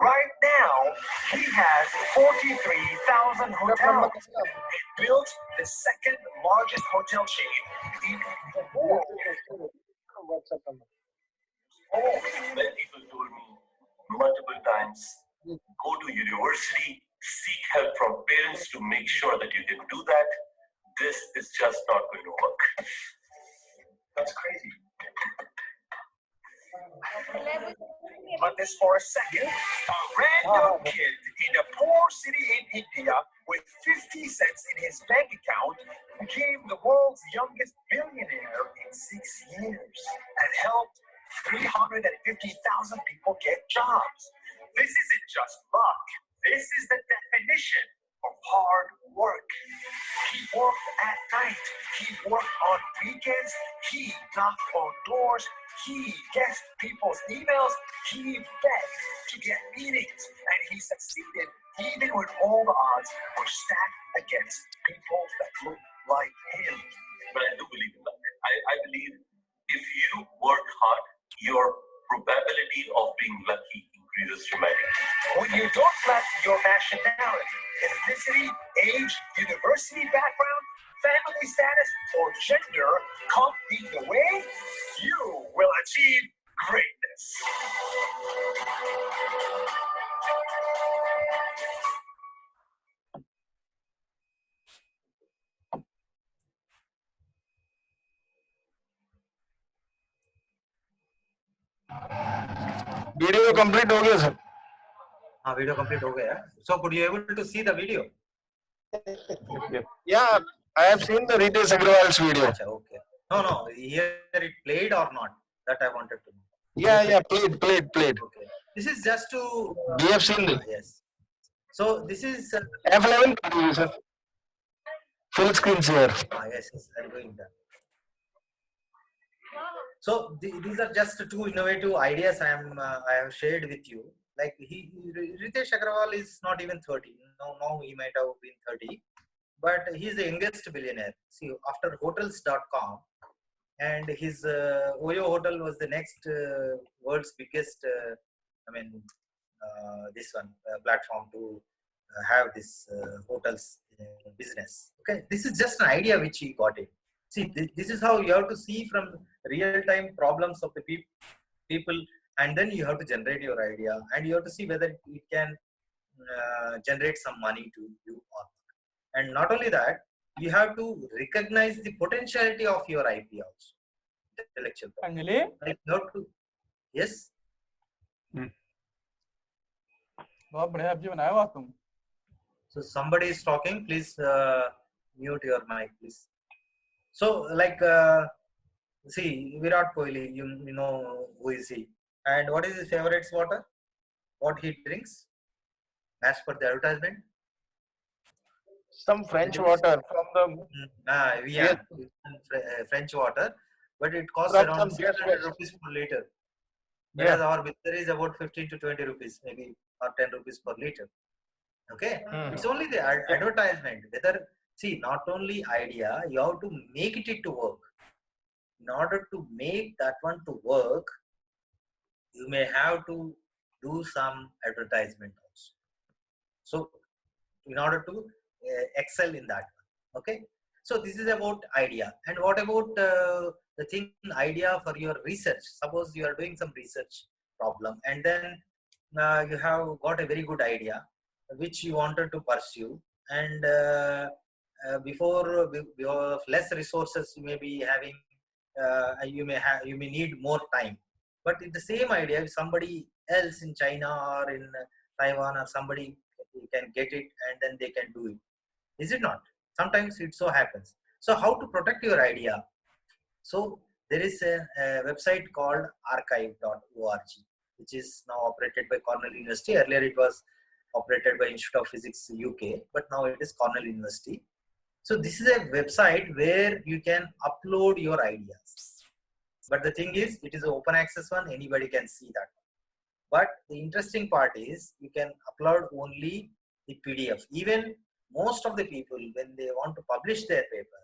right now, he has 43,000 hotels. He built the second largest hotel chain in the world. When people told me multiple times, go to university, seek help from parents to make sure that you can do that, this is just not going to work. That's crazy. But this for a second, a random kid in a poor city in India with 50 cents in his bank account became the world's youngest billionaire in 6 years and helped 350,000 people get jobs. This isn't just luck. This is the definition of hard work. He worked at night. He worked on weekends. He knocked on doors. He guessed people's emails. He begged to get meetings. And he succeeded even when all the odds were stacked against people that looked like him. But I do believe in luck. I believe if you work hard, your probability of being lucky increases dramatically. When you don't let your nationality, ethnicity, age, university background, family status, or gender come in the way, you will achieve greatness. Video complete हो गया sir. हाँ video complete हो गया. So could you able to see the video? Yeah, I have seen the Ritesh Agrawal's video. Acha, okay. No, here it played or not? That I wanted to know. Yeah, played. Okay. This is just to. We have seen it. Yes. So this is. F11 sir. Full screen share. Yes, I'm doing that. So these are just two innovative ideas I have shared with you. Like Ritesh Agrawal is not even 30. Now he might have been 30, but he's the youngest billionaire. See, after hotels.com, and his Oyo Hotel was the next world's biggest. This one platform to have this hotels business. Okay, this is just an idea which he got it. See, this is how you have to see from real-time problems of the people, and then you have to generate your idea, and you have to see whether it can generate some money to you or not. And not only that, you have to recognize the potentiality of your IP also. Intellectual property. Like you have to, yes. बहुत बढ़िया app जी बनाया हुआ तुम. So somebody is talking. Please mute your mic, please. So like see Virat Kohli, you know who is he, and what is his favorite water? What he drinks as per the advertisement? Some French water from the French water, but it costs from around some 600 rupees per liter. Whereas our bitter is about 15 to 20 rupees, maybe, or 10 rupees per liter. Okay, it's only the advertisement. Whether see, not only idea, you have to make it to work. In order to make that one to work, you may have to do some advertisement also. So, in order to excel in that one. Okay, so this is about idea. And what about the thing idea for your research? Suppose you are doing some research problem, and then you have got a very good idea which you wanted to pursue, and before less resources you may be having, you may need more time. But it's the same idea, if somebody else in China or in Taiwan or somebody can get it, and then they can do it. Is it not? Sometimes it so happens. So how to protect your idea? So there is a website called archive.org, which is now operated by Cornell University. Earlier it was operated by Institute of Physics UK, but now it is Cornell University. So this is a website where you can upload your ideas. But the thing is, it is an open access one, anybody can see that. But the interesting part is, you can upload only the PDF. Even most of the people, when they want to publish their paper,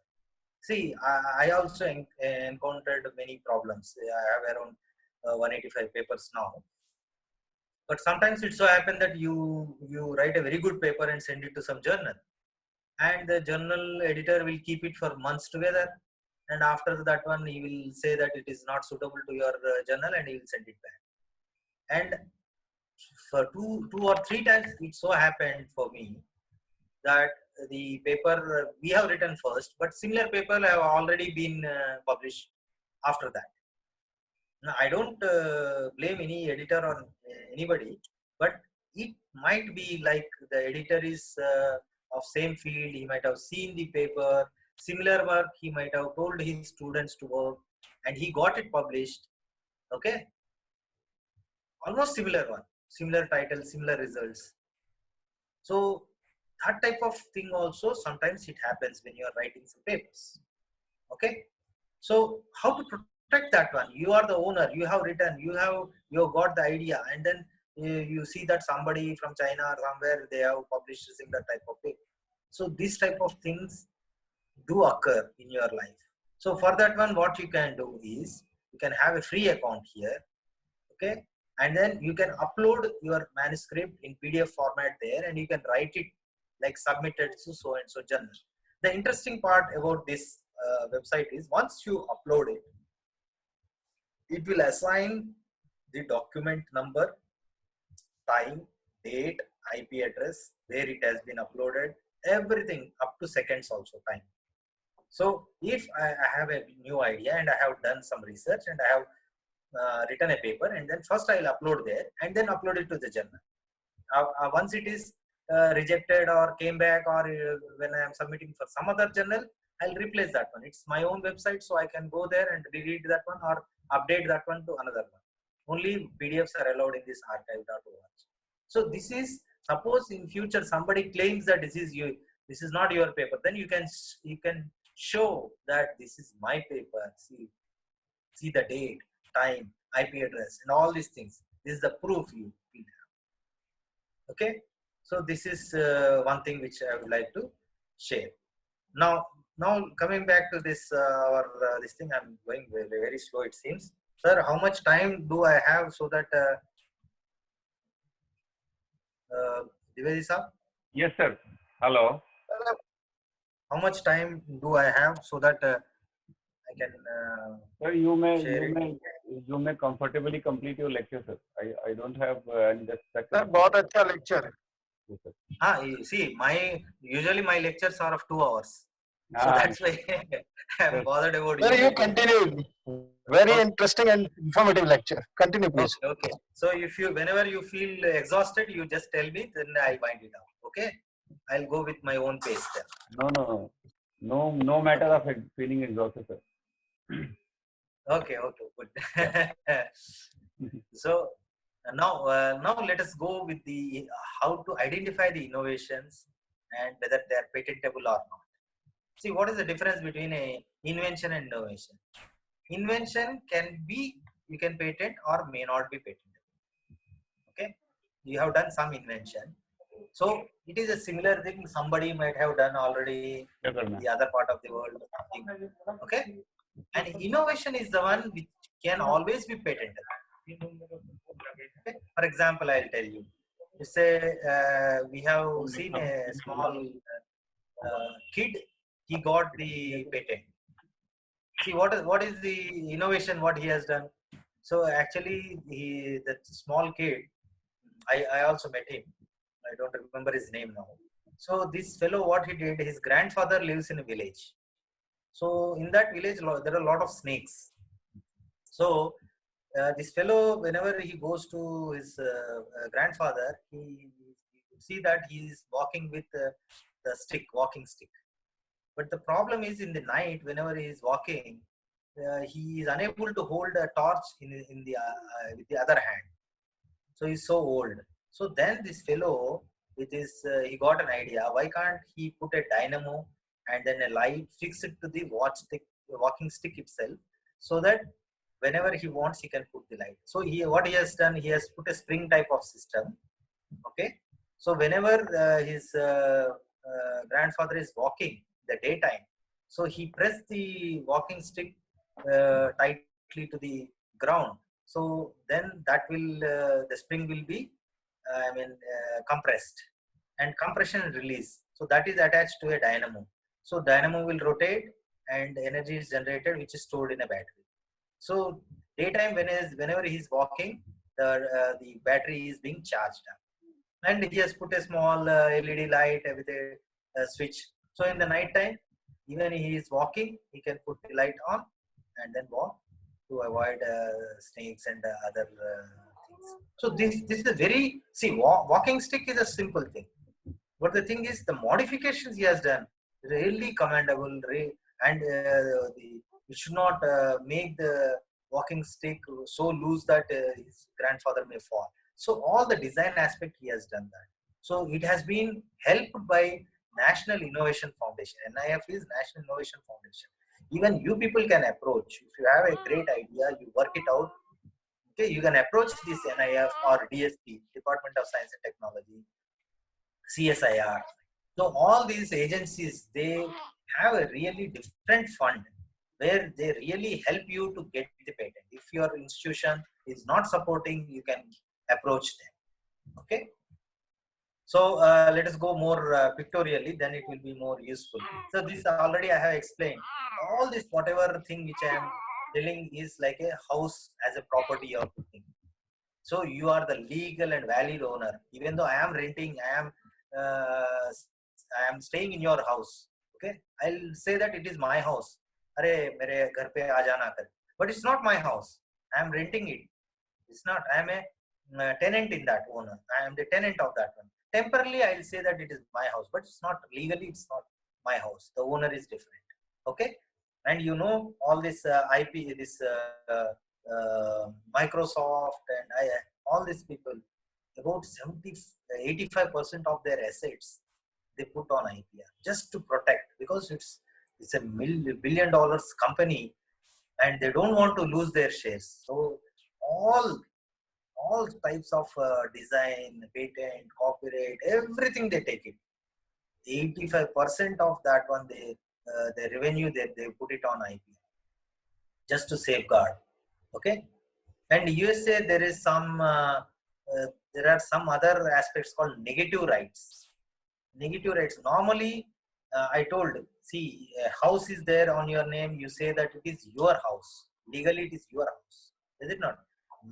see, I also encountered many problems. I have around 185 papers now. But sometimes it so happens that you write a very good paper and send it to some journal, and the journal editor will keep it for months together, and after that one he will say that it is not suitable to your journal, and he will send it back. And for two or three times it so happened for me that the paper we have written first, but similar paper have already been published after that. Now, I don't blame any editor or anybody, but it might be like the editor is of same field. He might have seen the paper, similar work. He might have told his students to work, and he got it published. Okay, almost similar one, similar title, similar results. So that type of thing also sometimes it happens when you are writing some papers. Okay, so how to protect that one? You are the owner, you have written, you have got the idea, and then you see that somebody from China or somewhere they have published a similar type of paper. So this type of things do occur in your life. So for that one, what you can do is you can have a free account here. Okay, and then you can upload your manuscript in PDF format there, and you can write it like submitted to so and so journal. The interesting part about this website is once you upload it, it will assign the document number, time, date, IP address, where it has been uploaded, everything up to seconds also time. So if I have a new idea and I have done some research and I have written a paper, and then first I'll upload there and then upload it to the journal. Once it is rejected or came back, or when I am submitting for some other journal, I'll replace that one. It's my own website, so I can go there and delete that one or update that one to another one. Only PDFs are allowed in this archive.org. So this is, suppose in future somebody claims that this is not your paper, then you can show that this is my paper. See the date, time, IP address, and all these things. This is the proof you have. Okay, so this is one thing which I would like to share. Now coming back to this this thing, I'm going very, very slow it seems. Sir, how much time do I have so that Divedi sir? Yes, sir. Hello. How much time do I have so that I can Sir, you may comfortably complete your lecture, sir. I don't have any just Sir, बहुत अच्छा lecture. Yes, sir. see, usually my lectures are of 2 hours. So Ah, that's why I'm bothered about Sir, you continue. Very interesting and informative lecture. Continue, please. Okay. So if whenever you feel exhausted, you just tell me, then I'll wind it up. Okay. I'll go with my own pace then. No matter of feeling exhausted, sir. Okay, good. So now let us go with the how to identify the innovations and whether they are patentable or not. See, what is the difference between a invention and innovation? Invention you can patent or may not be patentable. Okay, you have done some invention, so it is a similar thing somebody might have done already in the other part of the world or something. Okay, and innovation is the one which can always be patentable. Okay? For example, I'll tell you. You say we have seen a small kid. He got the patent. See what is the innovation? What he has done. So actually, that small kid. I also met him. I don't remember his name now. So this fellow, what he did, his grandfather lives in a village. So in that village, there are a lot of snakes. So this fellow, whenever he goes to his grandfather, he see that he is walking with the walking stick. But the problem is in the night, whenever he is walking, he is unable to hold a torch with the other hand. So he's so old. So then this fellow, he got an idea. Why can't he put a dynamo and then a light, fix it to the walking stick itself, so that whenever he wants, he can put the light. So what he has done, he has put a spring type of system. Okay. So whenever his grandfather is walking the daytime, so he pressed the walking stick tightly to the ground. So then the spring will be compressed, and compression and release. So that is attached to a dynamo. So dynamo will rotate and energy is generated, which is stored in a battery. So daytime, whenever he is walking, the battery is being charged up, and he has put a small LED light with a switch. So in the night time, even he is walking, he can put the light on and then walk. to avoid snakes and other things. So this is a very, see, walking stick is a simple thing, but the thing is the modifications he has done really commendable, and we should not make the walking stick so loose that his grandfather may fall. So all the design aspect he has done that. So it has been helped by National Innovation Foundation. NIF is National Innovation Foundation. Even you people can approach. If you have a great idea, you work it out. Okay, you can approach this NIF or DSP, Department of Science and Technology, CSIR. So all these agencies, they have a really different fund where they really help you to get the patent. If your institution is not supporting, you can approach them. Okay. So let us go more pictorially, then it will be more useful. So this already I have explained. All this, whatever thing which I am telling is like a house as a property you are putting. So you are the legal and valid owner. Even though I am renting, I am staying in your house. Okay, I'll say that it is my house. Arey, mere ghar pe aa jana kar. But it's not my house. I am renting it. It's not. I am a tenant in that owner. I am the tenant of that one. Temporarily, I'll say that it is my house, but it's not legally. It's not my house. The owner is different. Okay, and you know all this IP, this Microsoft and all these people, about 85% of their assets they put on IPR just to protect, because it's a billion dollars company and they don't want to lose their shares. So all types of design, patent, copyright, everything they take it. 85% of that one, the revenue they put it on IPR just to safeguard. Okay, and USA there is some there are some other aspects called negative rights. Negative rights normally, I told, see, a house is there on your name, you say that it is your house, legally it is your house, is it not?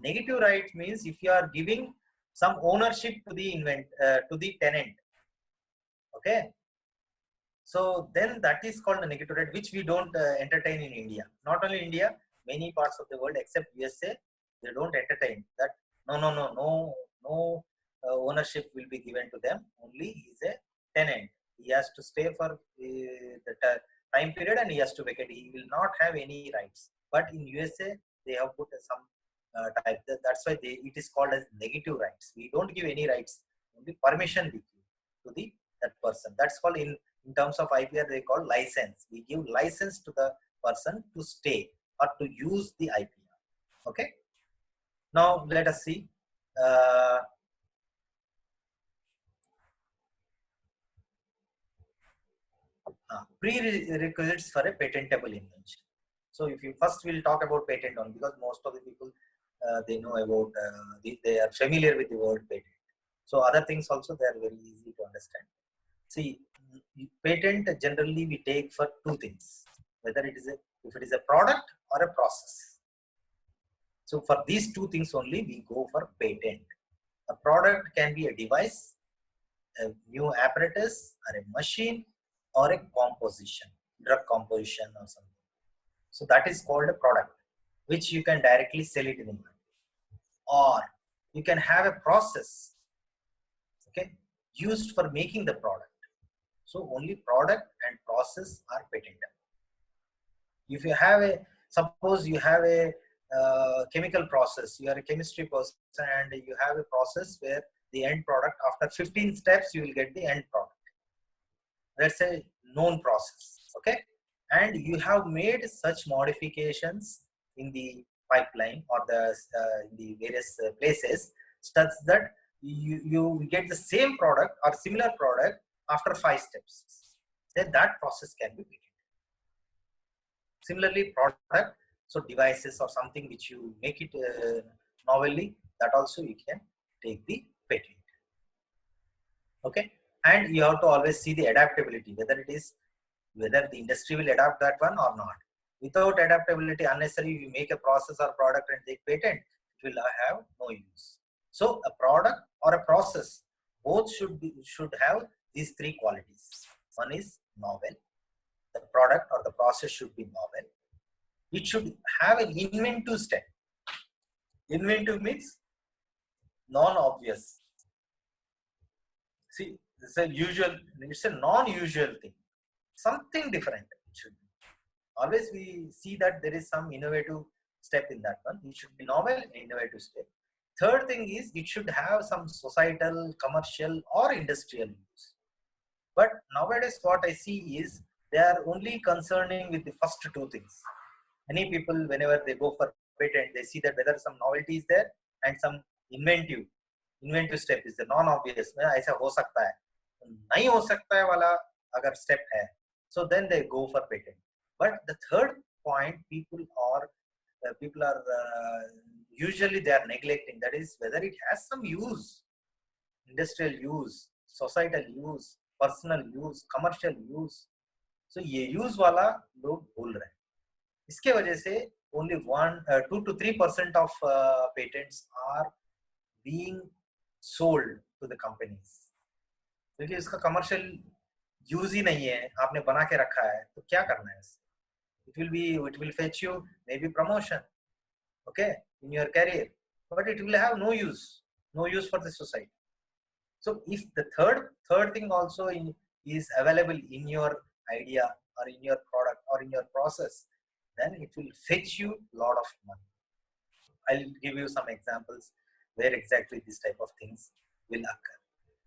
Negative rights means if you are giving some ownership to the tenant. Okay, so then that is called a negative right, which we don't entertain in India. Not only India, many parts of the world except USA, they don't entertain that. No ownership will be given to them. Only he is a tenant. He has to stay for the time period and he has to vacate. He will not have any rights. But in USA, they have put some type. That's why it is called as negative rights. We don't give any rights. Only permission we give to that person. That's called in terms of IPR, they call license. We give license to the person to stay or to use the IPR. Okay. Now let us see. Prerequisites for a patentable invention. So if you first will talk about patent on, because most of the people they know about they are familiar with the word patent. So other things also they are very easy to understand. See, patent generally we take for two things, whether if it is a product or a process. So for these two things only we go for patent. A product can be a device, a new apparatus, or a machine, or a composition, drug composition or something. So that is called a product, which you can directly sell it in the market. Or you can have a process, okay, used for making the product. So only product and process are patentable. If you have suppose you have a chemical process, you are a chemistry person and you have a process where the end product, after 15 steps, you will get the end product. That's a known process, okay? And you have made such modifications in the pipeline or in the various places such that you get the same product or similar product after 5 steps. Then that process can be patented. Similarly, product, so devices or something which you make it novelly, that also you can take the patent. Okay, and you have to always see the adaptability, whether the industry will adapt that one or not. Without adaptability, unnecessarily you make a process or product and take patent, it will have no use. So a product or a process, both should have these three qualities. One is novel. The product or the process should be novel. it should have an inventive step. Inventive means non-obvious. See, it's a non-usual thing. Something different it should be. Always we see that there is some innovative step in that one. It should be novel, innovative step. Third thing is it should have some societal, commercial or industrial use. But nowadays what I see is they are only concerning with the first two things. Many people, whenever they go for patent, they see that whether some novelty is there and some inventive step is the non-obvious. ऐसा हो सकता है, नहीं हो सकता है वाला अगर step है, so then they go for patent. But the third point, people are usually they are neglecting. That is whether it has some use, industrial use, societal use, personal use, commercial use. So ये use वाला लोग भूल रहे हैं. इसके वजह से only 2 to 3% of patents are being sold to the companies. क्योंकि इसका commercial use ही नहीं है, आपने बना के रखा है, तो क्या करना है इससे? It will fetch you maybe promotion, okay, in your career, but it will have no use for the society. So if the third thing also is available in your idea or in your product or in your process, then it will fetch you a lot of money. I'll give you some examples where exactly this type of things will occur.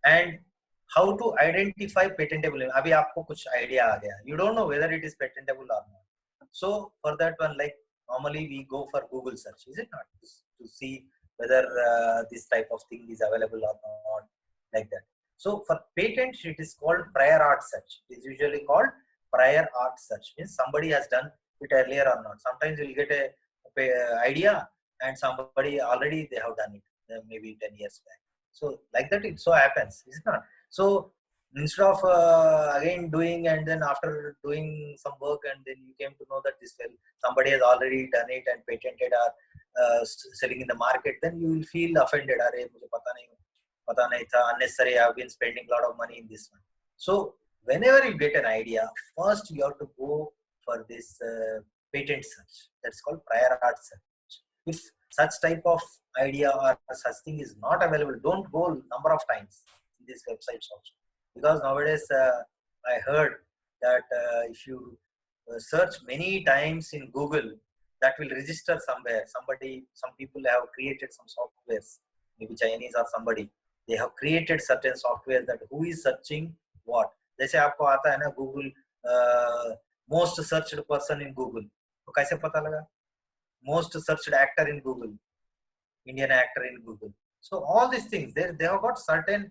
And how to identify patentable. अभी आपको कुछ idea आ गया. You don't know whether it is patentable or not. So for that one, like normally we go for Google search, is it not? To see whether this type of thing is available or not, like that. So for patents, it is called prior art search. It is usually called prior art search. Means somebody has done it earlier or not. Sometimes you'll get a idea and somebody already they have done it maybe 10 years back. So like that it so happens, is it not? So instead of again doing and then after doing some work and then you came to know that somebody has already done it and patented or selling in the market, then you will feel offended. Arey, mujhe pata nahi tha, unnecessary. I have been spending a lot of money in this one. So whenever you get an idea, first you have to go for this patent search. That's called prior art search. If such type of idea or such thing is not available, don't go number of times in these websites also. Because nowadays I heard that if you search many times in Google, that will register somewhere. Some people have created some softwares, maybe Chinese or somebody. They have created certain software that who is searching what. जैसे आपको आता है ना Google most searched person in Google, तो कैसे पता लगा? Most searched actor in Google, Indian actor in Google. So all these things, they have got certain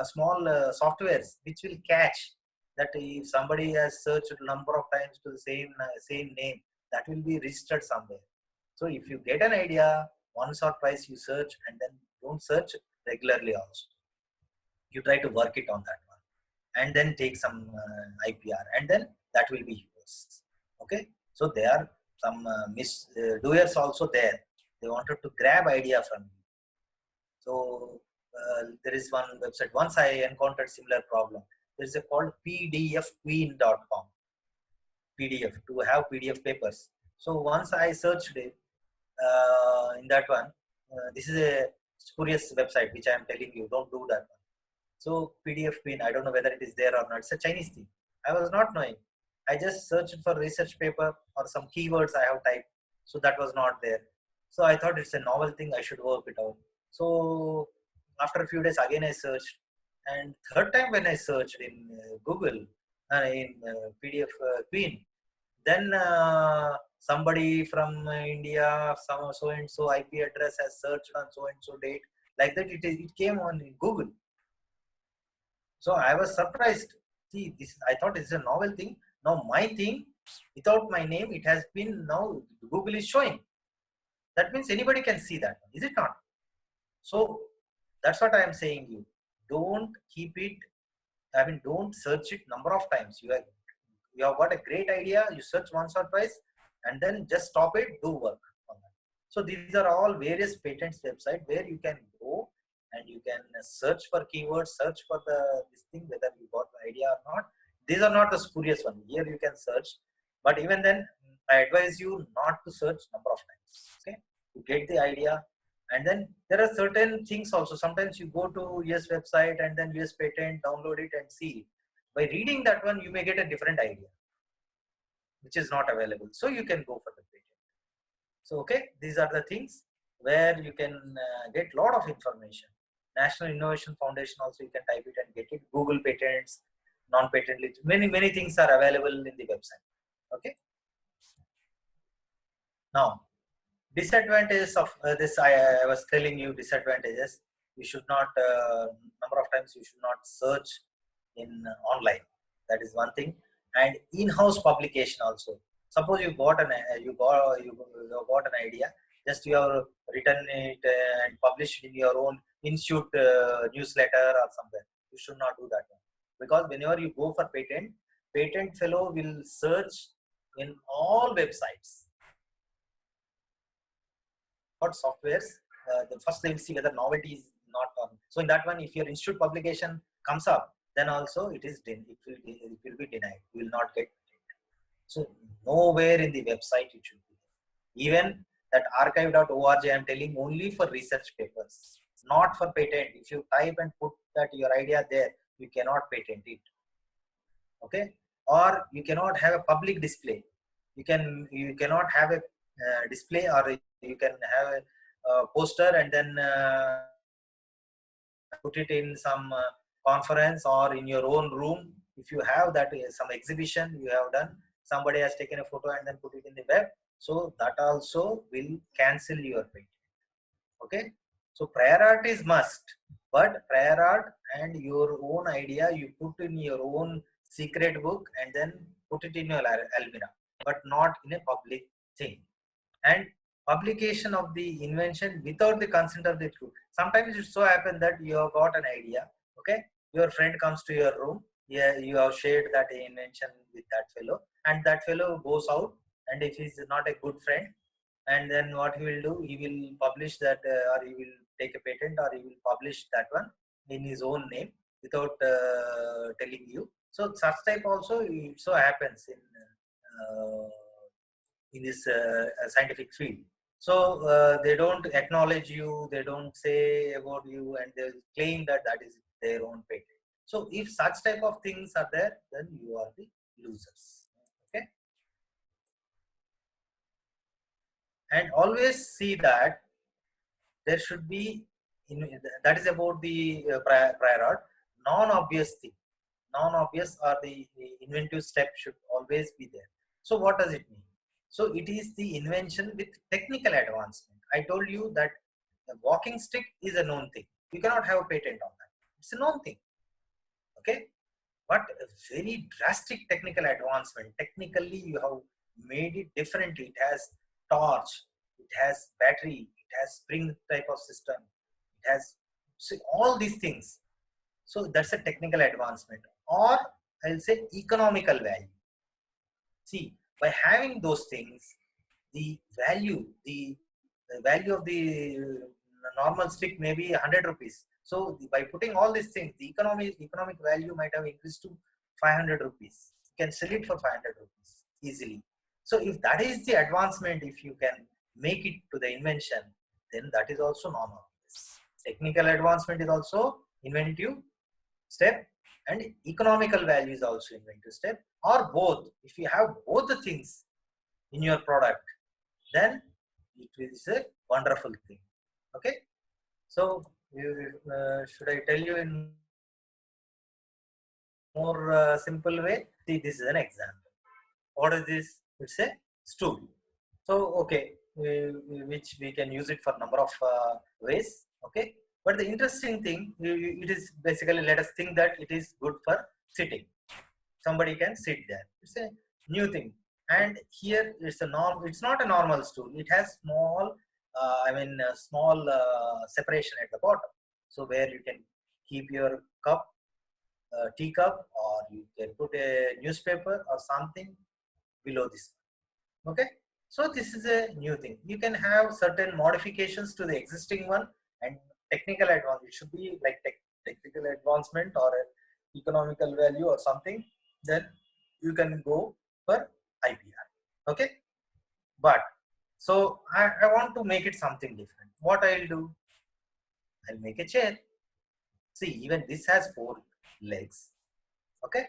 small softwares which will catch that if somebody has searched a number of times to the same name, that will be registered somewhere. So if you get an idea, once or twice you search, and then don't search regularly also. You try to work it on that one, and then take some IPR, and then that will be yours. Okay. So there are some doers also there. They wanted to grab idea from you. So there is one website. Once I encountered similar problem. There is a called pdfqueen.com. PDF, to have PDF papers. So once I searched it in that one, this is a spurious website which I am telling you, don't do that one. So PDF Queen, I don't know whether it is there or not. It's a Chinese thing. I was not knowing. I just searched for research paper or some keywords I have typed. So that was not there. So I thought it's a novel thing, I should work it out. So after a few days again I searched, and third time when I searched in Google in PDF Queen, then somebody from India, some so and so IP address has searched on so and so date, like that it came on in Google. So I was surprised. See, this I thought it's a novel thing. Now my thing without my name, it has been now Google is showing. That means anybody can see that, is it not? So that's what I am saying you. Don't keep it, I mean, don't search it number of times. You have got a great idea, you search once or twice, and then just stop it, do work on that. So these are all various patents website where you can go and you can search for keywords, search for this thing, whether you got the idea or not. These are not the spurious one. Here you can search, but even then I advise you not to search number of times. Okay, you get the idea, and then there are certain things also. Sometimes you go to US website and then US patent, download it and see. By reading that one, you may get a different idea, which is not available. So you can go for the patent. So okay, these are the things where you can get lot of information. National Innovation Foundation also, you can type it and get it. Google patents, non-patent list, many things are available in the website. Okay. Now, disadvantages of this, I was telling you disadvantages. You should not, number of times you should not search in online. That is one thing. And in-house publication also. Suppose you got you got an idea, just you have written it and published in your own institute newsletter or somewhere. You should not do that one, because whenever you go for patent fellow will search in all websites. What softwares? The first they will see whether novelty is not on. So in that one, if your institute publication comes up, then also it will be denied. You will not get it. So nowhere in the website it should be. Even that archive.org, I am telling only for research papers, not for patent. If you type and put that your idea there, you cannot patent it. Okay, or you cannot have a public display. You cannot have a display, or you can have a poster and then put it in some conference or in your own room. If you have that some exhibition you have done, somebody has taken a photo and then put it in the web, so that also will cancel your patent. Okay, so prior art is must, but prior art and your own idea you put in your own secret book and then put it in your almirah, but not in a public thing. And publication of the invention without the consent of the group. Sometimes it so happens that you have got an idea, okay, your friend comes to your room, yeah, you have shared that invention with that fellow, and that fellow goes out, and if he's not a good friend, and then what he will do, he will publish that or he will take a patent, or he will publish that one in his own name without telling you. So such type also it so happens in this scientific field. So they don't acknowledge you, they don't say about you, and they claim that that is their own patent. So if such type of things are there, then you are the losers. Okay. And always see that there should be, that is about the prior art, non-obvious thing. Non-obvious or the inventive step should always be there. So what does it mean? So it is the invention with technical advancement. I told you that a walking stick is a known thing. You cannot have a patent on that. It's a known thing. Okay. But a very drastic technical advancement. Technically, you have made it differently. It has torch, it has battery, it has spring type of system, it has all these things. So that's a technical advancement, or I'll say economical value. See, by having those things, the value of the normal stick may be 100 rupees. So by putting all these things, the economic value might have increased to 500 rupees. You can sell it for 500 rupees easily. So if that is the advancement, if you can make it to the invention, then that is also non-obvious. Technical advancement is also inventive step, and economical value is also inventive step, or both. If you have both the things in your product, then it is a wonderful thing. Okay, so should I tell you in more simple way? See, this is an example. What is this? It's a stool. So okay, which we can use it for number of ways. Okay, but the interesting thing, it is basically, let us think that it is good for sitting. Somebody can sit there. It's a new thing. And here it's a it's not a normal stool. It has small, small separation at the bottom. So where you can keep your cup, teacup, or you can put a newspaper or something below this. Okay. So this is a new thing. You can have certain modifications to the existing one, and technical advancement. It should be like technical advancement or economical value or something. Then you can go for IPR. Okay. But so I want to make it something different. What I'll do? I'll make a chair. See, even this has 4 legs. Okay.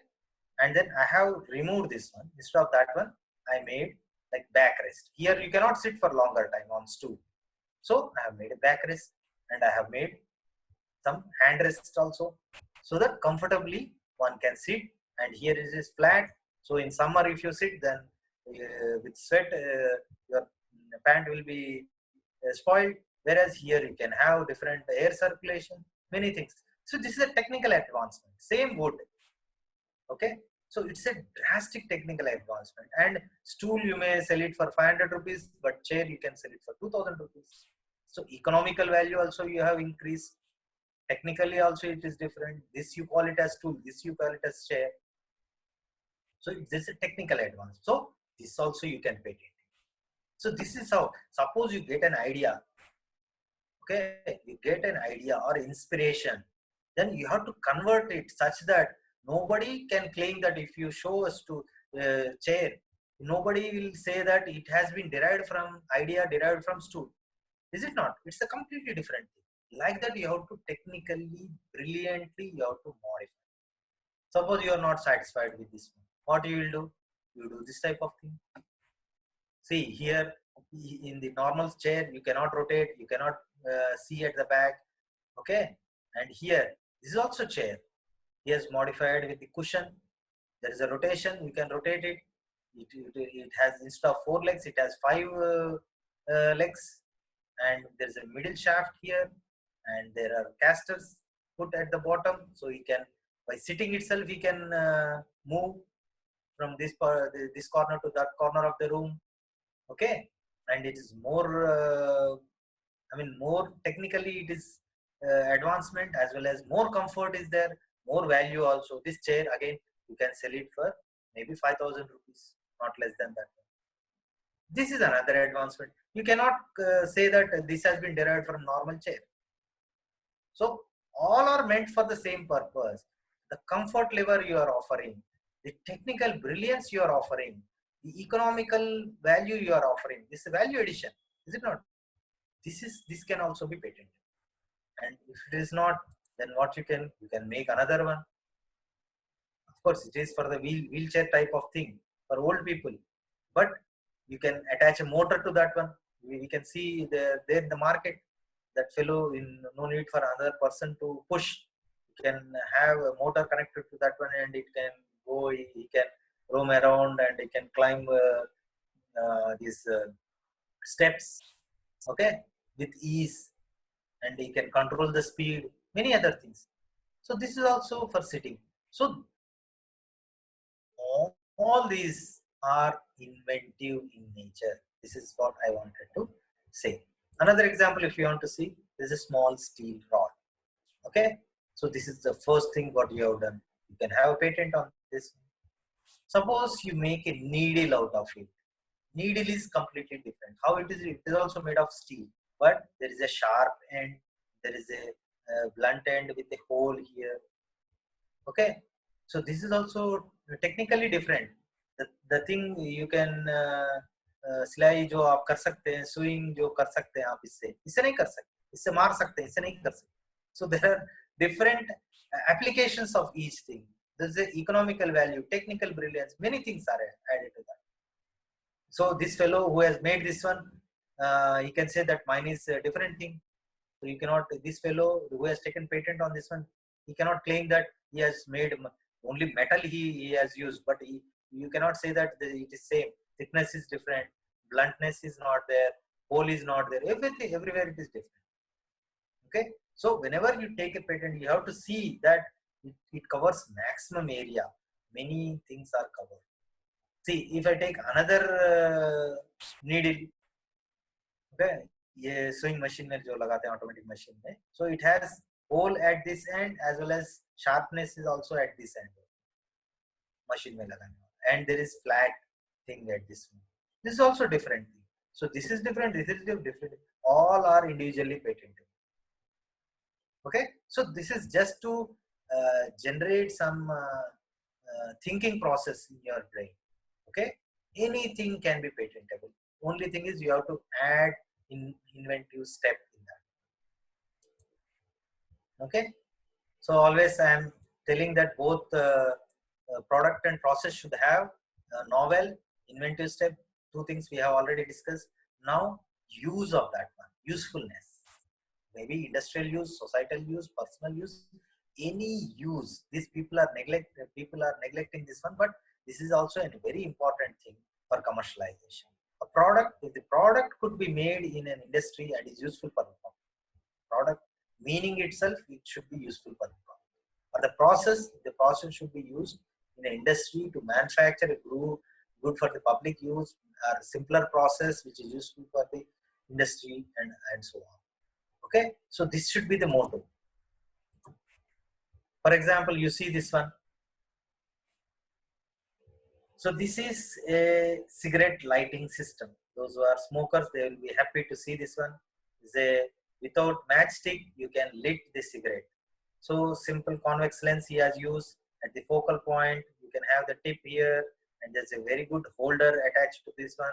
And then I have removed this one. Instead of that one, I made like backrest. Here you cannot sit for longer time on stool. So I have made a backrest and I have made some handrest also, so that comfortably one can sit. And here it is flat. So in summer, if you sit, then with sweat, your pant will be spoiled. Whereas here you can have different air circulation, many things. So this is a technical advancement. Same wood. Okay. So it's a drastic technical advancement. And stool you may sell it for 500 rupees, but chair you can sell it for 2000 rupees. So economical value also you have increased. Technically also it is different. This you call it as tool, this you call it as chair. So this is a technical advance. So this also you can patent. So this is how, suppose you get an idea, okay, you get an idea or inspiration, then you have to convert it such that nobody can claim that if you show us to chair, nobody will say that it has been derived from idea, derived from stool. Is it not? It's a completely different thing. Like that, you have to technically, brilliantly, you have to modify. Suppose you are not satisfied with this one. What you will do? You do this type of thing. See here, in the normal chair, you cannot rotate, you cannot see at the back. Okay. And here, this is also chair. He has modified with the cushion. There is a rotation, you can rotate it. It has, instead of 4 legs, it has 5 legs. And there's a middle shaft here, and there are casters put at the bottom, so he can, by sitting itself, he can move from this corner to that corner of the room. Okay. And it is more more technically it is advancement, as well as more comfort is there, more value also. This chair again, you can sell it for maybe 5000 rupees, not less than that. This is another advancement. You cannot say that this has been derived from normal chair. So all are meant for the same purpose. The comfort level you are offering, the technical brilliance you are offering, the economical value you are offering. This is value addition, is it not? This can also be patented. And if it is not, then what you can make another one. Of course, it is for the wheelchair type of thing for old people, but you can attach a motor to that one. We can see there in the market, that fellow, in no need for another person to push. You can have a motor connected to that one, and it can go. He can roam around, and he can climb these steps, okay, with ease, and he can control the speed, many other things. So this is also for sitting. So all these are inventive in nature. This is what I wanted to say. Another example, if you want to see, this is a small steel rod. Okay. So this is the first thing what you have done. You can have a patent on this. Suppose you make a needle out of it. Needle is completely different. How it is also made of steel, but there is a sharp end, there is a blunt end with a hole here. Okay. So this is also technically different. The thing you can सिलाई जो आप कर सकते हैं, sewing जो कर सकते हैं आप इससे नहीं कर सकते, इससे मार सकते हैं, इससे नहीं कर सकते. So there are different applications of each thing. There's the economical value, technical brilliance, many things are added to that. So this fellow who has made this one, he can say that mine is a different thing. So you cannot, this fellow who has taken patent on this one, he cannot claim that he has made only metal he has used, but you cannot say that it is same. Thickness is different, bluntness is not there, hole is not there, everything, everywhere it is different. Okay. So whenever you take a patent, you have to see that it covers maximum area. Many things are covered. See, if I take another needle, okay, ये sewing machine में जो लगाते हैं automatic machine में, so it has hole at this end as well as sharpness is also at this end machine में लगाने वाला, and there is flat thing at this one. This is also different thing. So this is different, this is different. All are individually patented. Okay, so this is just to generate some thinking process in your brain. Okay, anything can be patentable. Only thing is you have to add inventive step in that. Okay. So always I am telling that both product and process should have novel, inventive step. Two things we have already discussed. Now use of that one, usefulness. Maybe industrial use, societal use, personal use, any use. These people are neglecting this one, but this is also a very important thing for commercialization. A product, if the product could be made in an industry and is useful for the product, meaning itself, it should be useful for the product. Or the process should be used in an industry to manufacture a good for the public use, or simpler process which is useful for the industry and so on. Okay, so this should be the motto. For example, you see this one. So this is a cigarette lighting system. Those who are smokers, they will be happy to see this one. Without matchstick, you can lit the cigarette. So simple convex lens he has used. At the focal point, you can have the tip here, and there's a very good holder attached to this one.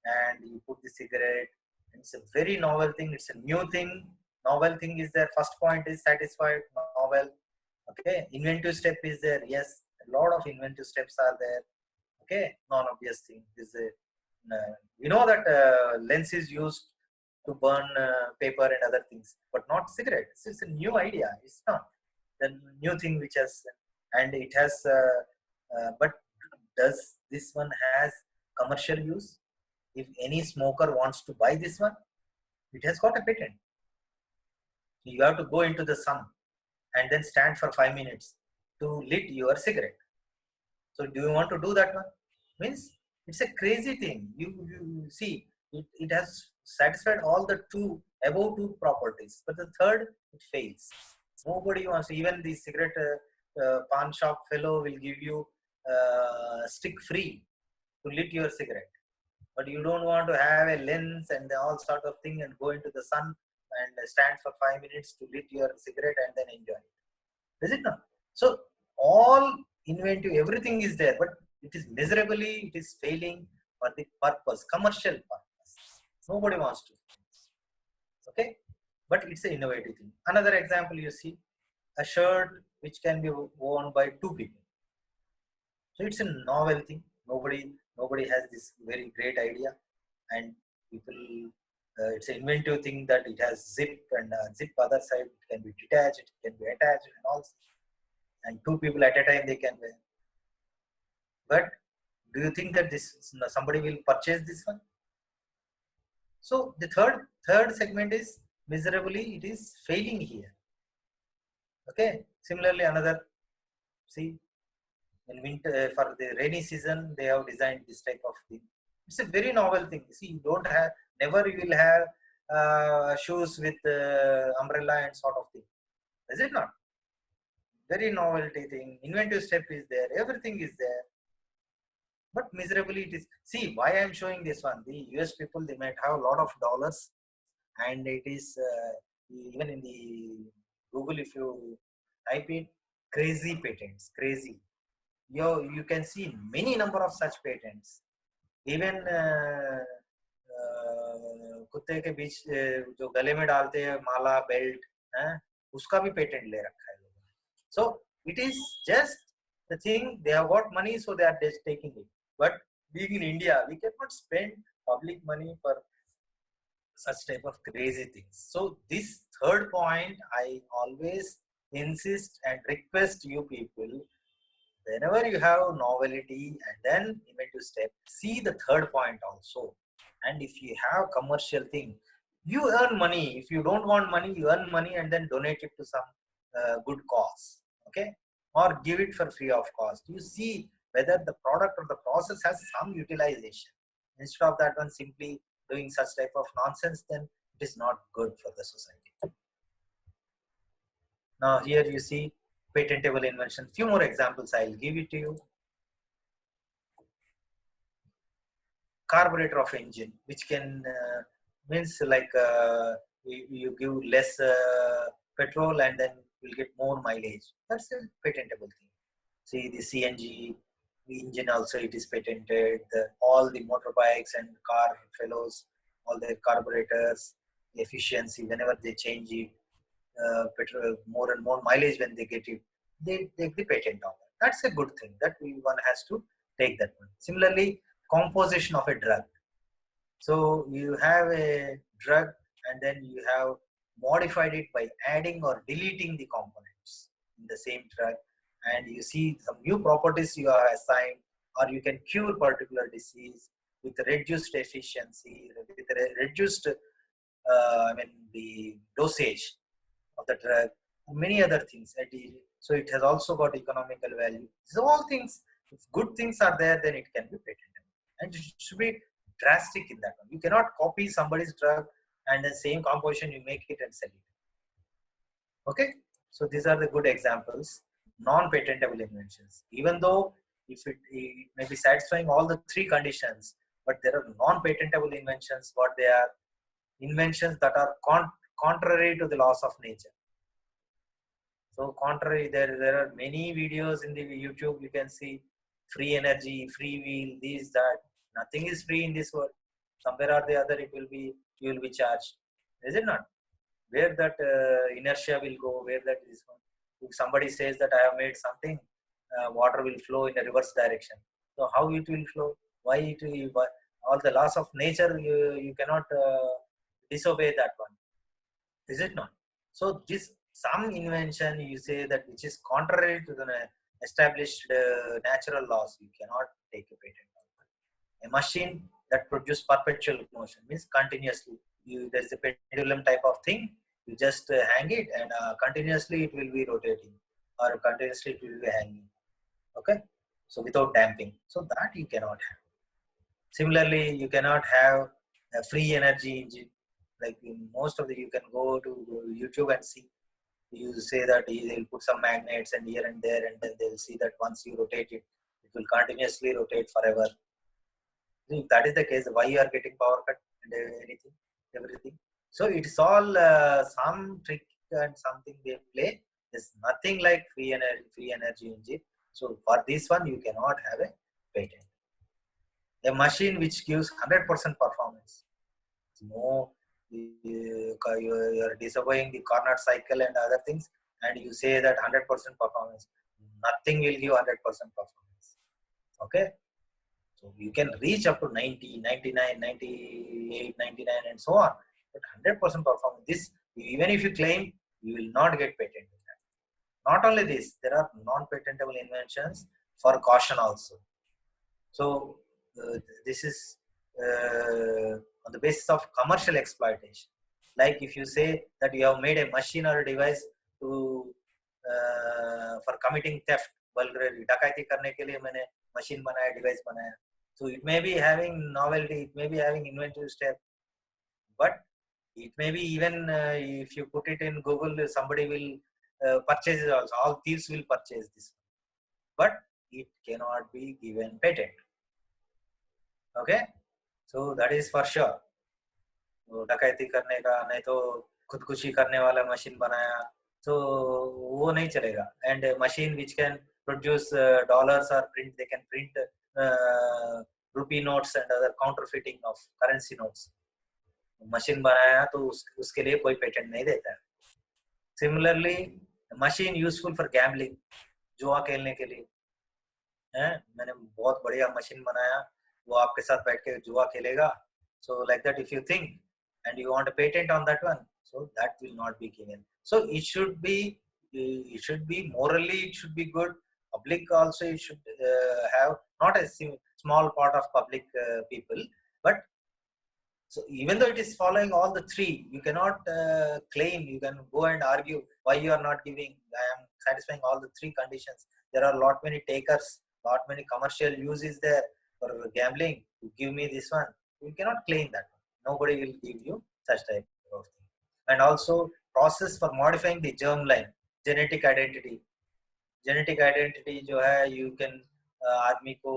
And you put the cigarette. It's a very novel thing. It's a new thing. Novel thing is there. First point is satisfied. Novel. Okay. Inventive step is there. Yes, a lot of inventive steps are there. Okay. Non-obvious thing is we know that lens is used to burn paper and other things, but not cigarettes. It's a new idea. It's not the new thing which has, and it has. But does this one has commercial use? If any smoker wants to buy this one, it has got a patent. You have to go into the sun and then stand for 5 minutes to lit your cigarette. So do you want to do that one? Means it's a crazy thing. You see, it has satisfied all the above two properties, but the third, it fails. Nobody wants, even the cigarette pawn shop fellow will give you stick free to lit your cigarette. But you don't want to have a lens and all sort of thing and go into the sun and stand for 5 minutes to lit your cigarette and then enjoy it. Is it not? So all inventive, everything is there, but it is miserably, it is failing for the purpose, commercial purpose. Nobody wants to. Okay, but it's an innovative thing. Another example, you see a shirt which can be worn by two people. So it's a novel thing. Nobody has this very great idea, and people. It's an inventive thing that it has zip and zip other side. It can be detached, it can be attached, and all. And two people at a time they can wear. But do you think that somebody will purchase this one? So the third segment is miserably, it is failing here. Okay. Similarly, another, see, in winter for the rainy season, they have designed this type of thing. It's a very novel thing. See, you don't have, never you will have shoes with umbrella and sort of thing. Is it not? Very novelty thing. Inventive step is there. Everything is there. But miserably it is. See, why I am showing this one. The US people, they might have a lot of dollars, and it is even in the Google, if you type it, crazy patents, crazy. You can see many number of such patents. Even कुत्ते के बीच जो गले में डालते हैं माला belt, उसका भी patent ले रखा है लोगों ने. So it is just the thing, they have got money, so they are just taking it. But being in India, we cannot spend public money for such type of crazy things. So this third point, I always insist and request you people, whenever you have novelty and then inventive step, see the third point also. And if you have commercial thing, you earn money. If you don't want money, you earn money and then donate it to some good cause. Okay, or give it for free of cost. You see whether the product or the process has some utilization. Instead of that one simply doing such type of nonsense, then it is not good for the society. Now here you see patentable invention. Few more examples I'll give it to you. Carburetor of engine, which can means like you give less petrol and then you'll get more mileage. That's a patentable thing. See the CNG, engine also it is patented. All the motorbikes and car fellows, all their carburetors, efficiency, whenever they change it, petrol, more and more mileage when they get it, they take the patent on that. That's a good thing that one has to take that one. Similarly, composition of a drug. So you have a drug and then you have modified it by adding or deleting the components in the same drug, and you see some new properties you are assigned, or you can cure particular disease with reduced efficiency, with reduced the dosage of the drug, many other things. So it has also got economical value. So all things, if good things are there, then it can be patentable, and it should be drastic in that one. You cannot copy somebody's drug and the same composition you make it and sell it. Okay, so these are the good examples. Non-patentable inventions, even though if it may be satisfying all the three conditions, but there are non-patentable inventions. What they are? Inventions that are contrary to the laws of nature. So contrary, there are many videos in the YouTube. You can see free energy, free will, this, that. Nothing is free in this world. Somewhere or the other, you will be charged. Is it not? Where that inertia will go, where that is. If somebody says that I have made something, water will flow in a reverse direction. So how it will flow? Why it will? Why, all the laws of nature, you cannot disobey that one. Is it not? So this some invention you say that which is contrary to the established natural laws, you cannot take a patent. A machine that produces perpetual motion means continuously. There's a pendulum type of thing. You just hang it and continuously it will be rotating, or continuously it will be hanging. Okay, so without damping. So that you cannot have. Similarly, you cannot have a free energy engine. Like in most of the, you can go to YouTube and see. You say that they'll put some magnets and here and there, and then they'll see that once you rotate it, it will continuously rotate forever. If that is the case, why you are getting power cut and everything? So it's all some trick and something they play. There's nothing like free energy engine. So for this one, you cannot have a patent. A machine which gives 100% performance. No, you are disobeying the Carnot cycle and other things, and you say that 100% performance. Nothing will give 100% performance. Okay. So you can reach up to 90, 99, 98, 99 and so on. But 100% performance, this, even if you claim, you will not get patent. Not only this, there are non-patentable inventions for caution also. So this is on the basis of commercial exploitation. Like if you say that you have made a machine or a device to for committing theft, vulgarity, डकैती करने के लिए मैंने machine बनाया, device बनाया. So it may be having novelty, it may be having inventive step, but it may be even if you put it in Google, somebody will purchase it also. All thieves will purchase this, but it cannot be given patent. Okay, so that is for sure. तो डकैती करने का, नहीं तो खुदकुशी करने वाला machine बनाया, तो वो नहीं चलेगा. And a machine which can produce dollars or print, they can print rupee notes and other counterfeiting of currency notes. Machine बनाया तो उसके लिए कोई पेटेंट नहीं देता है. Similarly, machine useful for gambling, जुआ खेलने के लिए. मैंने बहुत बढ़िया मशीन बनाया, वो आपके साथ बैठ के जुआ खेलेगा. So like that, if you think and you want a patent on that one, so that will not be given. So it should be morally, it should be good. Public also, it should have not a small part of public people, but so even though it is following all the three, you cannot claim, you can go and argue why you are not giving, I am satisfying all the three conditions. There are lot many takers, lot many commercial uses there for gambling. You give me this one, you cannot claim that. Nobody will give you such type of thing. And also process for modifying the germline, genetic identity. Genetic identity जो है, you can आदमी को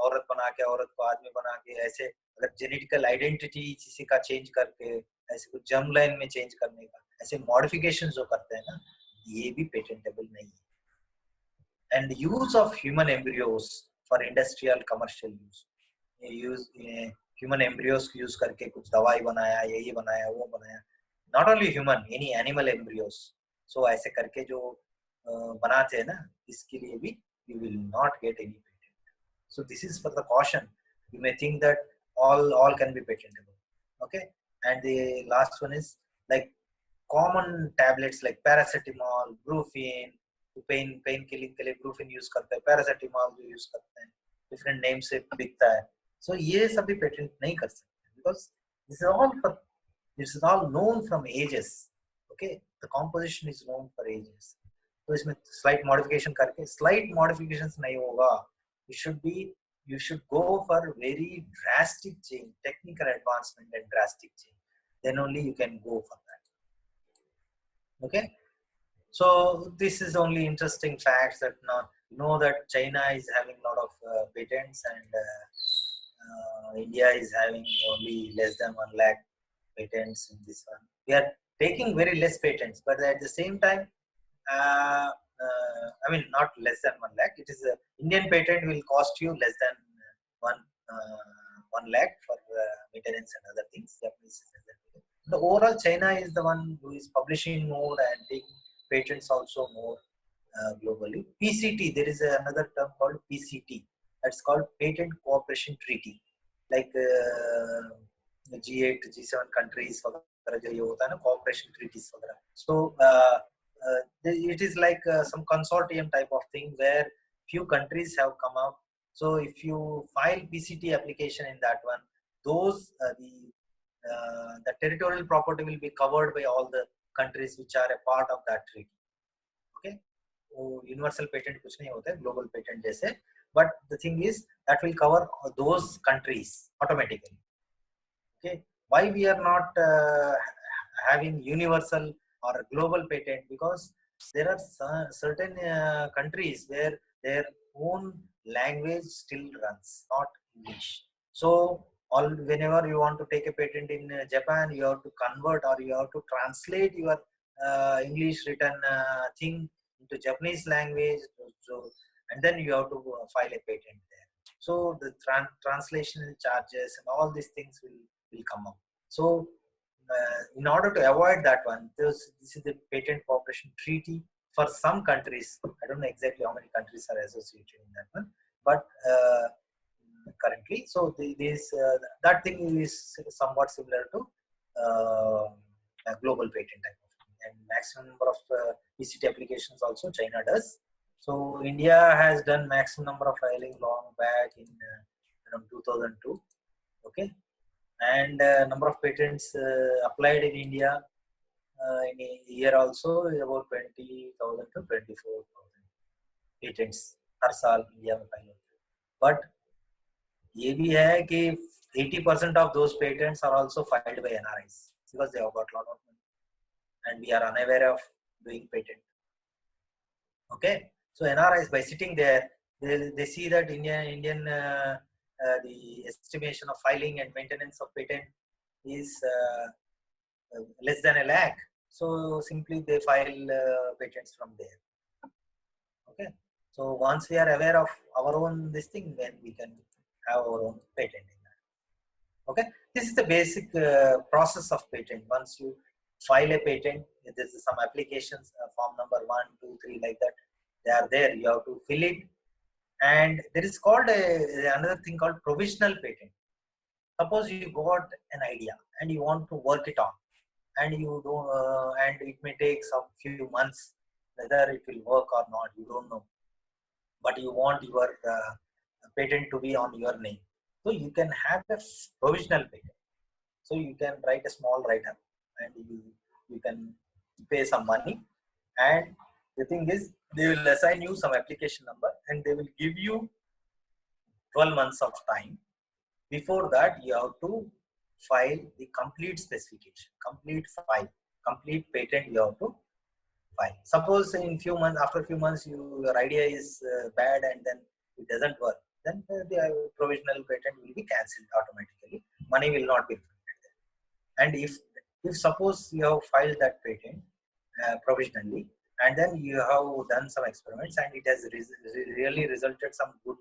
औरत बना के, औरत को आदमी बना के, ऐसे अगर जेनेटिकल आइडेंटिटी किसी का चेंज करके ऐसे कुछ जर्म लाइन में चेंज करने का, ऐसे मॉडिफिकेशन जो करते हैं ना, ये भी पेटेंटेबल नहीं है. And use of human embryos for industrial commercial use. ये use human embryos use करके कुछ दवाई बनाया, यही बनाया, वो बनाया. Not only human, any animal embryos. So ऐसे करके जो बनाते हैं ना, इसके लिए भी you will not get any patent. So this is for the caution. You may think that all can be patentable. Okay, and the last one is like common tablets like paracetamol, brufen. Pain killing के लिए Brufen use करते हैं, paracetamol जो use करते हैं, different name से बिकता है. सो ये सभी पेटेंट नहीं कर सकते because this is all known from ages. Okay, the composition is known for ages. तो इसमें स्लाइट मॉडिफिकेशन करके, स्लाइट मॉडिफिकेशंस नहीं होगा. You should go for very drastic change, technical advancement and drastic change. Then only you can go for that. Okay. So this is only interesting facts that know that China is having a lot of patents and India is having only less than 1 lakh patents in this one. We are taking very less patents, but at the same time, I mean not less than 1 lakh. It is Indian patent will cost you less than 1 lakh for maintenance and other things. The overall China is the one who is publishing more and taking patents also more globally. PCT, there is another term called PCT. That's called Patent Cooperation Treaty. Like G8, G7 countries, cooperation treaties. So it is like some consortium type of thing where few countries have come up. So if you file PCT application in that one, those the territorial property will be covered by all the countries which are a part of that treaty. Okay, so universal patent कुछ नहीं होता है, global patent जैसे, but the thing is that will cover those countries automatically. Okay, why we are not having universal or global patent? Because there are certain countries where their own language still runs, not English. So whenever you want to take a patent in Japan, you have to convert or you have to translate your English written thing into Japanese language, and then you have to file a patent there. So the translation charges and all these things will come up. So in order to avoid that one, this is the Patent Cooperation Treaty for some countries. I don't know exactly how many countries are associated in that one, but currently, so that thing is somewhat similar to a global patent type of thing. And maximum number of PCT applications also China does. So India has done maximum number of filing long back in around 2002. Okay, and number of patents applied in India in a year also about 20,000 to 24,000 patents हर साल India में file होते हैं. But ये भी है कि 80% of those patents are also filed by NRIs because they have got a lot of money and we are unaware of doing patent. Okay, so NRIs, by sitting there, they see that Indian the estimation of filing and maintenance of patent is less than 1 lakh. So simply they file patents from there. Okay, so once we are aware of our own this thing, then we can have our own patent in that. Okay, this is the basic process of patent. Once you file a patent, there is some applications, form number 1, 2, 3 like that. They are there. You have to fill it, and there is called another thing called provisional patent. Suppose you got an idea and you want to work it on, and you don't, and it may take some few months whether it will work or not. You don't know, but you want your patent to be on your name. So you can have a provisional patent. So you can write a small write-up and you can pay some money, and the thing is they will assign you some application number and they will give you 12 months of time. Before that you have to file the complete specification, complete patent you have to file. Suppose in few months, after few months your idea is bad and then it doesn't work, then the provisional patent will be cancelled automatically. Money will not be refunded there. And if suppose you have filed that patent provisionally, and then you have done some experiments and it has really resulted some good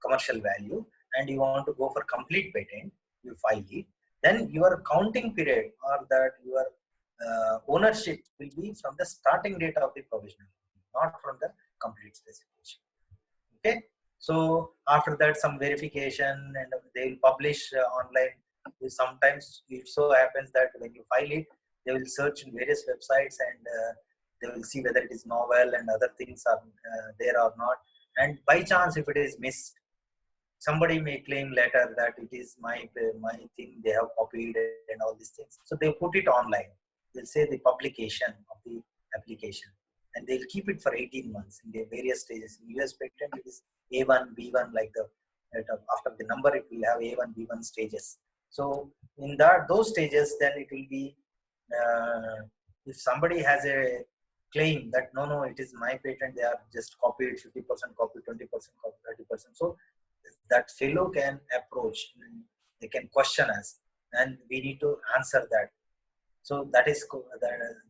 commercial value and you want to go for complete patent, you file it, then your counting period or that your ownership will be from the starting date of the provisional, not from the complete specification. Okay, so after that some verification and they will publish online. Sometimes it so happens that when you file it, they will search in various websites and they will see whether it is novel and other things are there or not. And by chance, if it is missed, somebody may claim later that it is my thing, they have copied and all these things. So they put it online. They'll say the publication of the application and they'll keep it for 18 months in the various stages. In US patent, it is A1, B1, like the after the number, it will have A1, B1 stages. So in those stages, then it will be if somebody has a claim that no, it is my patent, they are just copied 50% copy, 20% copy, 30%. So that fellow can approach, they can question us, and we need to answer that. So that is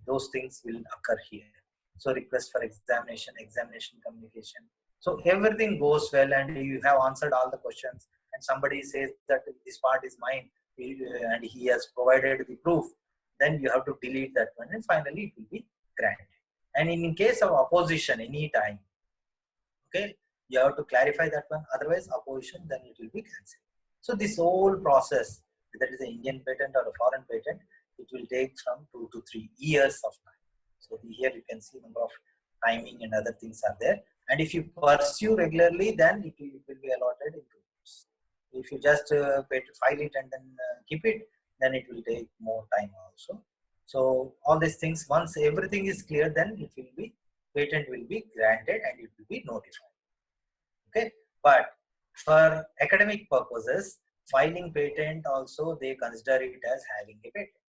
those things will occur here. So request for examination, examination communication. So everything goes well, and you have answered all the questions, and somebody says that this part is mine, and he has provided the proof. Then you have to delete that one, and finally it will be granted. And in case of opposition, any time, okay, you have to clarify that one. Otherwise, opposition, then it will be cancelled. So this whole process, whether it is an Indian patent or a foreign patent, it will take from 2 to 3 years of time. So here you can see number of timing and other things are there. And if you pursue regularly, then it will be allotted in 2 years. If you just file it and then keep it, then it will take more time also. So all these things, once everything is clear, then it will be, patent will be granted and it will be notified. Okay, but for academic purposes, filing patent also they consider it as having a patent.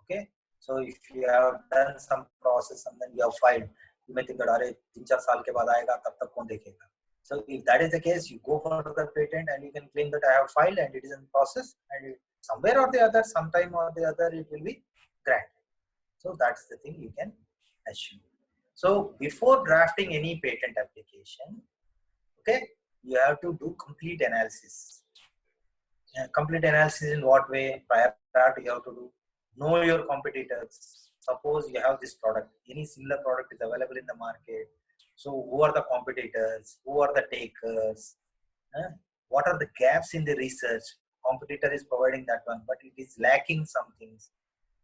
Okay, so if you have done some process and then you have filed, you may think that अरे 3-4 साल के बाद आएगा तब तक कौन देखेगा. So if that is the case, you go for the patent and you can claim that I have filed and it is in process, and somewhere or the other, sometime or the other, it will be granted. So that's the thing you can assume. So before drafting any patent application, okay, you have to do complete analysis. Complete analysis in what way? Prior to you have to do, know your competitors. Suppose you have this product, any similar product is available in the market. So who are the competitors? Who are the takers? What are the gaps in the research? Competitor is providing that one, but it is lacking some things.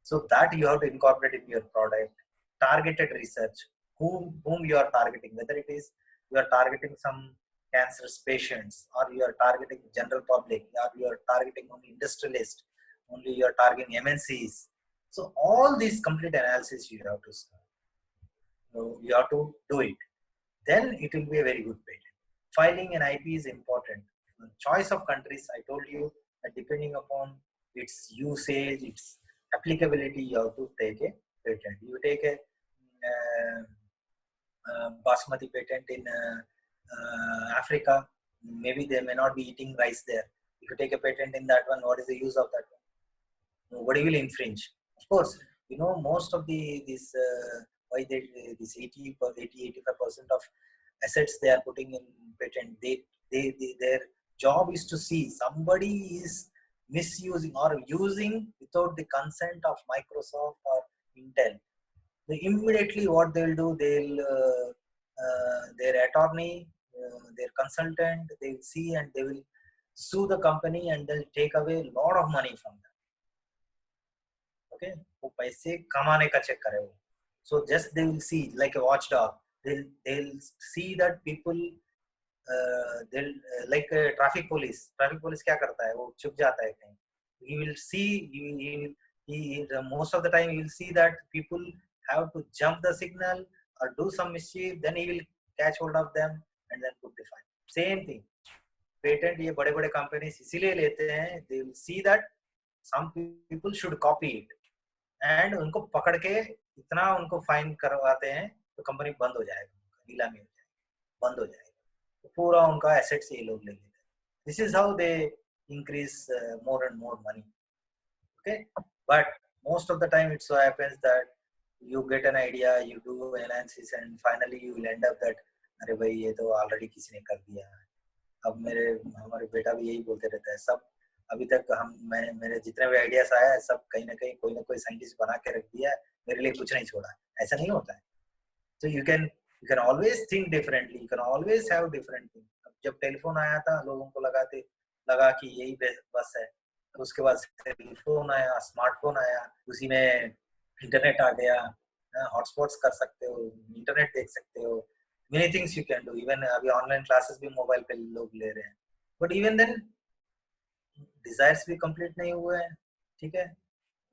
So that you have to incorporate in your product. Targeted research, whom you are targeting, whether it is you are targeting some cancerous patients, or you are targeting general public, or you are targeting only industrialists, only you are targeting MNCs. So all these complete analysis you have to start. So you have to do it. Then it will be a very good patent. Filing an IP is important. Choice of countries, I told you that depending upon its usage, its applicability, you have to take a patent. You take a basmati patent in Africa, maybe they may not be eating rice there. If you take a patent in that one, what is the use of that one? Nobody will infringe. Of course, you know, most of this 85% of assets they are putting in patent, their job is to see somebody is misusing or using without the consent of Microsoft or Intel. They immediately what they'll do, their attorney, their consultant, they'll see and they will sue the company and they'll take away a lot of money from them. Okay, वो पैसे कमाने का check करे वो. So just they will see like a watchdog. They'll see that people they'll like traffic police. Traffic police क्या करता है? वो छुप जाता है कहीं. He will see. Most of the time he will see that people have to jump the signal or do some mischief. Then he will catch hold of them and then put the fine. Same thing. Patent ये बड़े-बड़े companies इसीलिए लेते हैं. They will see that some people should copy it. And उनको पकड़ के इतना उनको फाइन करवाते हैं तो कंपनी बंद हो जाएगा, नीलामी हो जाएगी, बंद हो जाएगा, तो पूरा उनका एसेट्स ये लोग ले लेते हैं. This is how they increase more and more money. Okay, but most of the time it so happens that you get an idea, you do analysis, and finally you will end up that अरे भाई ये तो already किसी ने कर दिया। अब हमारे बेटा भी यही बोलते रहता है सब। अभी तक मेरे जितने भी आइडियाज आया है सब कहीं ना कोई साइंटिस्ट बना के रख दिया है, मेरे लिए कुछ नहीं छोड़ा। ऐसा नहीं होता है। So you can always think differently. You can always have different things. जब टेलीफोन आया था लोगों को लगा कि यही बस है। तो उसके बाद टेलीफोन आया, स्मार्टफोन आया, उसी में इंटरनेट आ गया, हॉटस्पॉट्स कर सकते हो, इंटरनेट देख सकते हो, many things you can do. Even अभी ऑनलाइन क्लासेस भी मोबाइल पे लोग ले रहे हैं। बट इवन देन डिजायर्स भी कंप्लीट नहीं हुए हैं। ठीक है,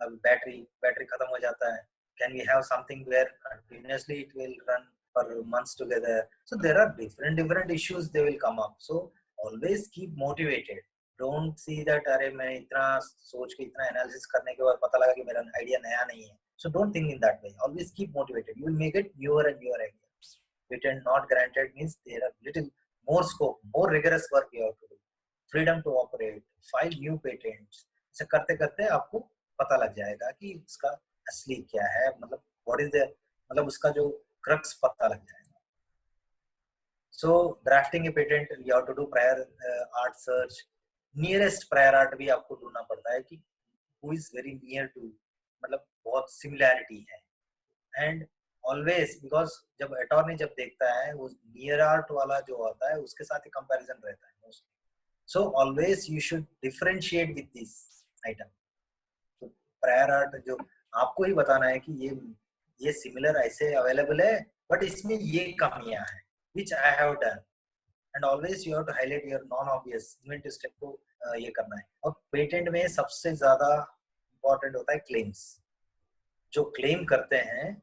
अब बैटरी खत्म हो जाता है। Can we have something where continuously it will run for months together? So there are different issues they will come up. So always keep motivated. Don't see that अरे मैं इतना सोच के इतना एनालिसिस करने के बाद पता लगा कि मेरा आइडिया नया नहीं है. So don't think in that way. Always keep motivated. You will make it newer and newer ideas. Patent not granted means there are little more scope, more rigorous work you have to do. Freedom to operate, file new patents. ऐसे करते करते आपको पता लग जाएगा कि इसका असली क्या है, मतलब व्हाट इज द, मतलब उसका जो क्रक्स पता लग जाएगा। So drafting a patent you have to do prior art search. Nearest prior art भी आपको ढूंढना पड़ता है कि who is very near to, मतलब बहुत सिमिलैरिटी है। एंड ऑलवेज बिकॉज जब अटॉर्नी जब देखता है वो नियर आर्ट वाला जो होता है उसके साथ ही कंपैरिजन रहता है mostly. So always you should differentiate with this item. तो प्रायर आर्ट जो आपको ही बताना है कि ये सिमिलर ऐसे अवेलेबल है बट इसमें ये कमियां हैं which I have done. And always you have to highlight your non obvious inventive step को ये करना है। और पेटेंट में सबसे ज्यादा इंपॉर्टेंट होता है क्लेम्स। जो क्लेम करते हैं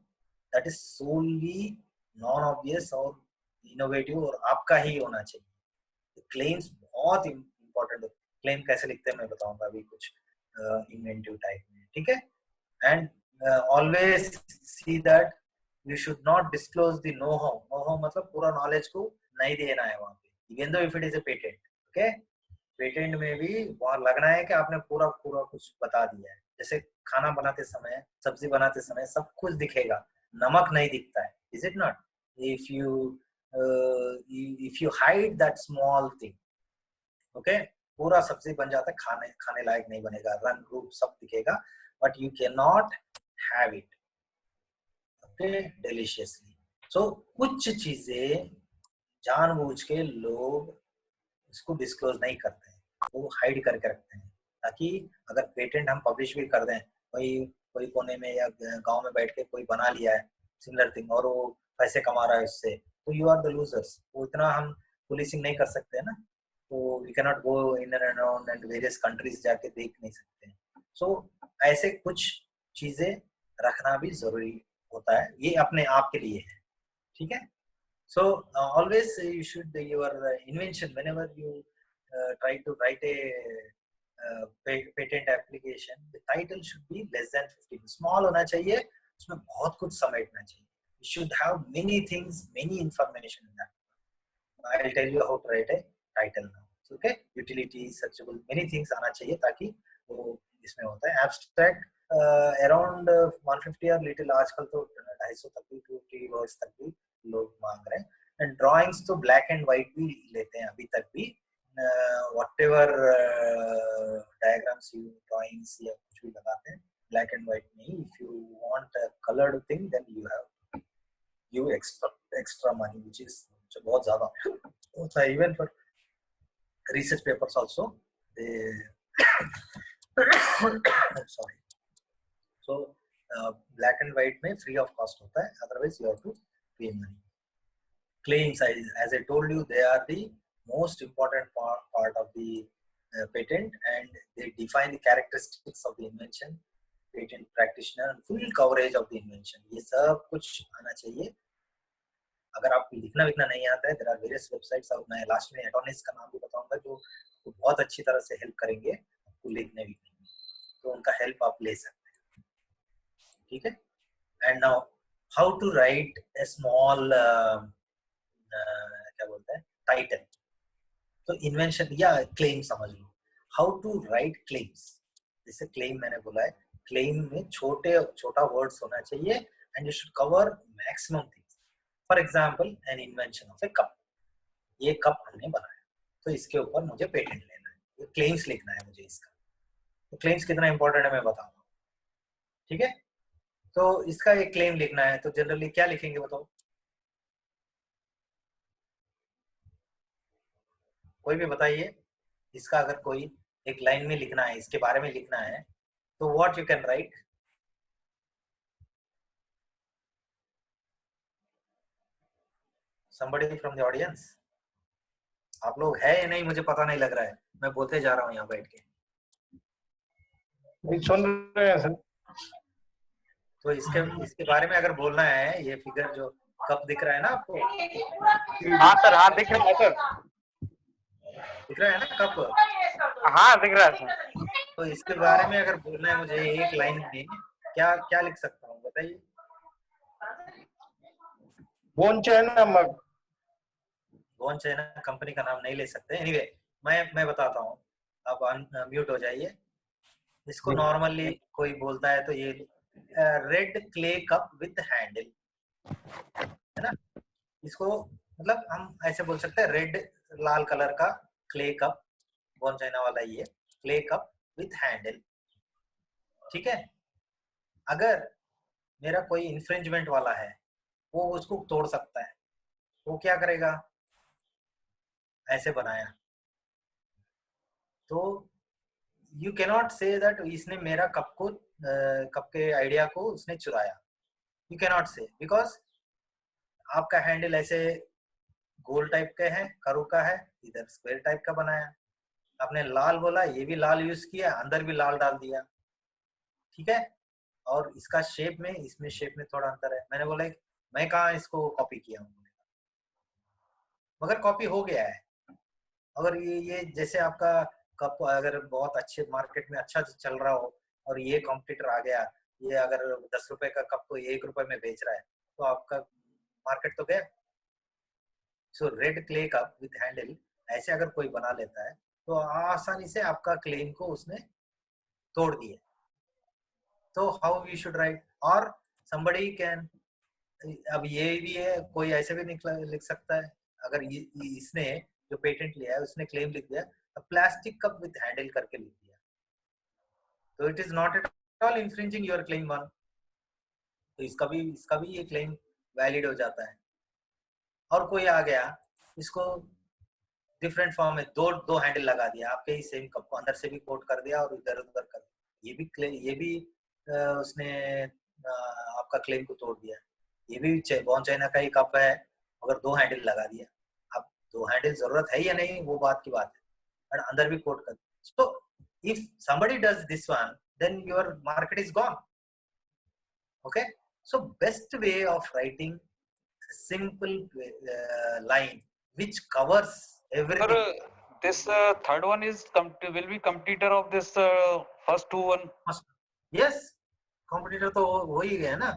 that is solely non obvious और इनोवेटिव और आपका ही होना चाहिए। क्लेम्स बहुत इंपॉर्टेंट। क्लेम कैसे लिखते हैं मैं बताऊंगा अभी कुछ इन्वेंटिव टाइप में। ठीक है, and always see that you should not disclose the know how मतलब पूरा नॉलेज को नहीं देना है वहां पे, even though if it is a patent. Okay, patent में भी वहां लगना है कि आपने पूरा कुछ बता दिया है। जैसे खाना बनाते समय, सब्जी बनाते समय सब कुछ दिखेगा, नमक नहीं दिखता है, is it not? If you hide that small thing, okay, पूरा सब्जी बन जाता है, खाने लायक नहीं बनेगा, रंग रूप सब दिखेगा but you can not have it okay deliciously. So कुछ चीजें जानबूझ के लोग इसको डिस्क्लोज नहीं करते हैं, वो हाइड करके रखते हैं ताकि अगर पेटेंट हम पब्लिश भी कर दें, कोई कोने में या गांव में बैठ के कोई बना लिया है सिमिलर थिंग और वो पैसे कमा रहा है उससे, तो यू आर द लूजर्स। वो इतना हम पुलिसिंग नहीं कर सकते है ना, तो we can not go in and around and various countries जाके देख नहीं सकते। सो ऐसे कुछ चीजें रखना भी जरूरी होता है, ये अपने आप के लिए है। ठीक है, so always you should your invention whenever you try to write a patent application, the title should be less than 15, small होना चाहिए, उसमें बहुत कुछ समेटना चाहिए। You should have many things, many information in that. I'll tell you how to write a title now. Okay, utility, searchable, many things आना चाहिए ताकि वो इसमें होता है। abstract अराउंड 150 और लिटिल, आजकल तो 250 तक भी, 250 वर्ड्स तक भी लोग मांग रहे हैं। एंड ड्राइंग्स तो ब्लैक एंड व्हाइट भी लेते हैं अभी तक भी, व्हाटएवर डायग्राम्स यू ड्राइंग्स या कुछ भी लगाते हैं ब्लैक एंड व्हाइट में ही। If you want a coloured thing then you have give extra money which is बहुत ज्यादा होता है। Even for research papers also they sorry, so black and white में free of cost होता है, otherwise you have to pay money. Claims, as I told you, they are the most important part of the patent and they define the characteristics of the invention, patent practitioner, full coverage of the invention. ये सब कुछ आना चाहिए। अगर आपको लिखना विखना नहीं आता है, there are various websites, और मैं लास्ट में attorneys का नाम भी बताऊंगा जो बहुत अच्छी तरह से हेल्प करेंगे आपको लिखने विखने में, तो उनका हेल्प आप ले सकते हैं। ठीक है, and now how to write a small क्या बोलते हैं टाइटल। तो इन्वेंशन या क्लेम समझ लो, हाउ टू राइट क्लेम्स। जैसे क्लेम मैंने बोला है, क्लेम में छोटा वर्ड्स होना चाहिए and you should cover maximum things. For example an invention of a cup, ये कप हमने बनाया, तो इसके ऊपर मुझे पेटेंट लेना है, ये क्लेम्स लिखना है मुझे इसका। तो क्लेम्स कितना इंपॉर्टेंट है मैं बताऊंगा, ठीक है। तो इसका एक क्लेम लिखना है, तो जनरली क्या लिखेंगे बताओ, कोई भी बताइए। इसका अगर कोई एक लाइन में लिखना है, इसके बारे में लिखना है, तो what you can write? somebody from the audience, आप लोग है या नहीं मुझे पता नहीं लग रहा है, मैं बोलते जा रहा हूँ यहाँ बैठ के। सुन रहे हैं सर। तो इसके बारे में अगर बोलना है, ये फिगर जो कप दिख रहा है ना आपको, हाँ सर, हाँ दिख रहा है सर, दिख रहा है ना कप, हाँ दिख रहा है सर। तो इसके बारे में अगर बोलना है मुझे एक लाइन में, क्या क्या लिख सकता हूँ बताइए? बोन चाइना मग। बोन चाइना कंपनी का नाम नहीं ले सकते, एनीवे मैं बताता हूँ, आप म्यूट हो जाइए। इसको नॉर्मली कोई बोलता है तो ये red clay cup with handle, है ना। इसको मतलब हम ऐसे बोल सकते हैं, रेड लाल कलर का क्ले कप, बोन चाइना वाला ये क्ले कप विथ हैंडल, ठीक है। अगर मेरा कोई इन्फ्रिंजमेंट वाला है, वो उसको तोड़ सकता है, वो क्या करेगा, ऐसे बनाया, तो यू कैनॉट से दैट इसने मेरा कप को कप के आइडिया को उसने चुराया, यू कैनॉट से, बिकॉज आपका हैंडल ऐसे गोल टाइप का है, करू का है, इधर स्क्वायर टाइप का बनाया, आपने लाल बोला, ये भी लाल यूज किया, अंदर भी लाल डाल दिया, ठीक है। और इसका शेप में, इसमें शेप में थोड़ा अंतर है, मैंने बोला मैं कहाँ इसको कॉपी किया हूँ, मगर कॉपी हो गया है। अगर ये जैसे आपका कप अगर बहुत अच्छे मार्केट में अच्छा चल रहा हो और ये कॉम्पिटिटर आ गया, ये अगर 10 रुपए का कप को 1 रुपए में बेच रहा है, तो आपका मार्केट तो गया। So red clay cup with handle ऐसे अगर कोई बना लेता है, तो आसानी से आपका क्लेम को उसने तोड़ दिया। तो हाउ वी शुड राइट, और somebody कैन, अब ये भी है, कोई ऐसे भी लिख सकता है, अगर इसने जो पेटेंट लिया है उसने क्लेम लिख दिया प्लास्टिक कप विथ हैंडल करके लिख दिया, तो it is not at all infringing your claim one, तो इसका भी ये क्लेम वैलिड हो जाता है। और कोई आ गया, इसको डिफरेंट फॉर्म में दो हैंडल लगा दिया, आपके ही सेम कप को अंदर से भी कोट कर दिया और इधर उधर कर दिया, ये भी उसने आपका क्लेम को तोड़ दिया। ये भी बोन चाइना का ही कप है, अगर 2 हैंडल लगा दिया, अब 2 हैंडल जरूरत है या नहीं वो बात की बात है, और अंदर भी कोट कर। So if somebody does this one, then your market is gone. Okay, so best way of writing a simple line which covers everything. Sir, this third one is will be competitor of this first two one. Yes, competitor तो हो ही गया ना।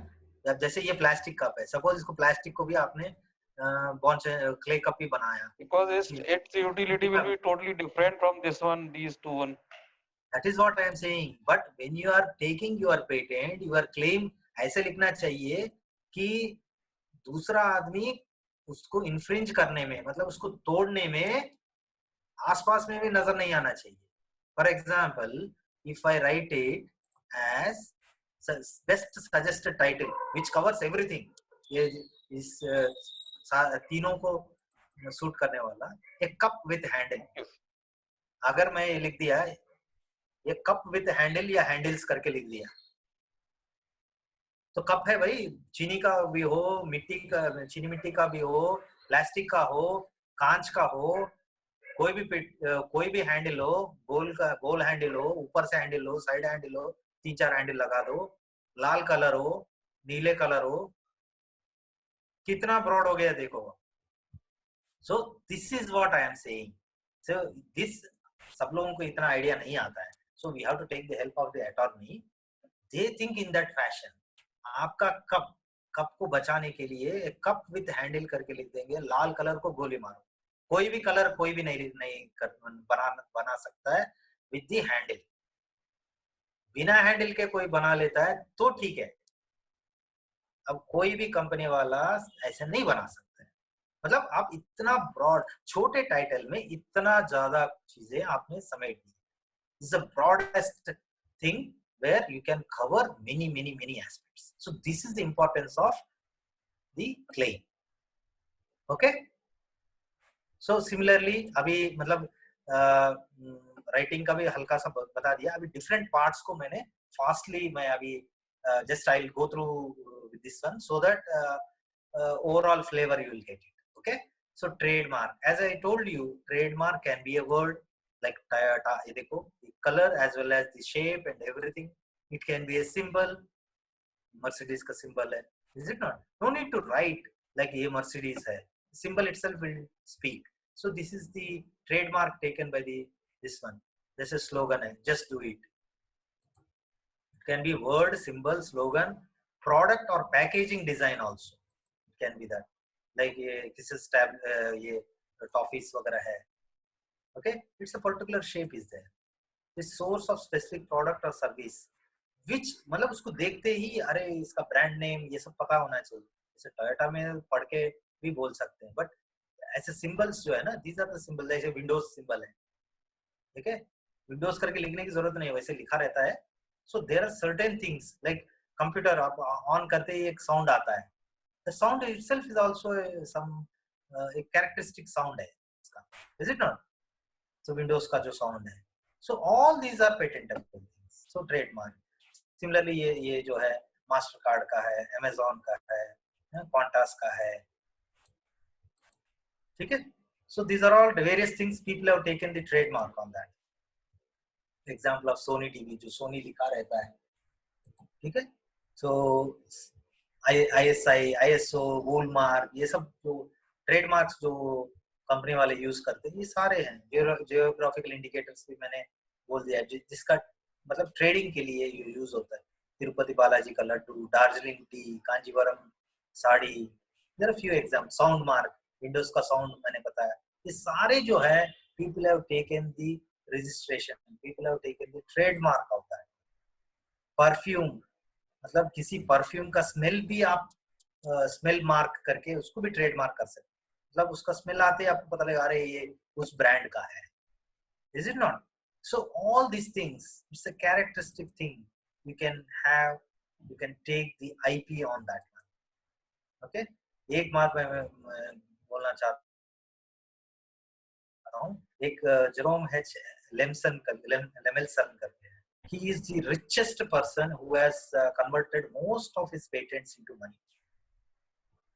अब जैसे ये plastic cup है, suppose इसको plastic को भी आपने क्ले कप ही बनाया, because its utility will be totally different from this one, these two one. That is what I am saying. But when you are taking your patent, your claim ऐसे लिखना चाहिए कि दूसरा आदमी उसको इन्फ्रिंज करने में, मतलब उसको तोड़ने में आसपास में भी नजर नहीं आना चाहिए। For example, if I write it as best suggested title which covers everything, ये इस तीनों को सूट करने वाला, ए कप विथ हैंडल, अगर मैं ये लिख दिया ये कप विथ हैंडल या हैंडल्स करके लिख दिया, तो कप है भाई, चीनी का भी हो, मिट्टी का, चीनी मिट्टी का भी हो, प्लास्टिक का हो, कांच का हो, कोई भी हैंडल हो, गोल हैंडल हो, ऊपर से हैंडल हो, साइड हैंडल हो, 3-4 हैंडल लगा दो, लाल कलर हो, नीले कलर हो, कितना ब्रॉड हो गया देखो। So this is what I am saying. So दिस सब लोगों को इतना आइडिया नहीं आता है, so we have to take the help of the attorney, they think in that fashion. आपका कप को बचाने के लिए कप विथ हैंडल करके लिख देंगे, लाल कलर को गोली मारो, कोई भी कलर कोई भी नहीं बना सकता है विथ दी हैंडल, बिना हैंडल के कोई बना लेता है तो ठीक है, अब कोई भी कंपनी वाला ऐसे नहीं बना सकते, मतलब आप इतना ब्रॉड, छोटे टाइटल में इतना ज्यादा चीजें आपने समेट दी. This is the broadest thing where you can cover many aspects. So this is the importance of the claim. Okay. So similarly अभी मतलब राइटिंग का भी हल्का सा बता दिया. अभी डिफरेंट पार्ट्स को मैंने फास्टली मैं अभी just I'll go through with this one so that overall flavor you will get it. Okay. So trademark, as I told you, trademark can be a word like ये देखो color as well as the shape and everything. It can be a symbol. Mercedes का symbol है, is it not? No need to write like ये Mercedes है. Symbol itself will speak. So this is the trademark taken by the this one. This is slogan है, just do it. It can be word, symbol, slogan, product or packaging design also. It can be that. Like this is tab ये toffees वगैरह है. Okay, it's a particular shape is there. The source of specific product or service, which मतलब उसको देखते ही अरे इसका brand name ये सब पता होना चाहिए. जैसे टोयोटा में पढ़ के भी बोल सकते हैं, बट ऐसे सिंबल्स जो है ना, these are the symbols. जैसे विंडोज सिंबल है, ठीक है, विंडोज करके लिखने की जरूरत नहीं है, वैसे लिखा रहता है. So there are certain things like computer आप ऑन करते ही एक साउंड आता है. The sound itself is also some एक कैरेक्टरिस्टिक साउंड है इसका, is it not? So Windows का जो साउंड है, so all these are patentable things. So trademark. Similarly ये जो है मास्टर कार्ड का है, अमेज़न का है, क्वांटास का है, ठीक है. So these are all various things people have taken the trademark on that. Example of Sony TV, जो सोनी लिखा रहता है, ठीक है. सो ISI, ISO, वॉलमार्क, ये सब जो ट्रेडमार्क्स जो कंपनी वाले यूज करते हैं, ये सारे हैं. जियोग्राफिकल इंडिकेटर्स भी मैंने बोल दिया, जिसका मतलब ट्रेडिंग के लिए यूज होता है. तिरुपति बालाजी का laddu, Darjeeling tea, Kanjeevaram sari, there are few example. Sound mark, Windows का साउंड मैंने बताया. ये सारे जो है people have taken the registration, people have taken the trademark of that. Perfume, मतलब किसी परफ्यूम का स्मेल भी आप स्मेल मार्क करके उसको भी ट्रेडमार्क कर सकते. मतलब उसका स्मेल आते ही आपको पता लगा अरे ये उस ब्रांड का है, is it not? So all these things, it's a characteristic thing you can have, you can take the IP on that one. Okay. एक मार्क मैं बोलना चाहता हूँ, एक जेरोम एच लेमसन करके है. He is the richest person who has converted most of his patents into money.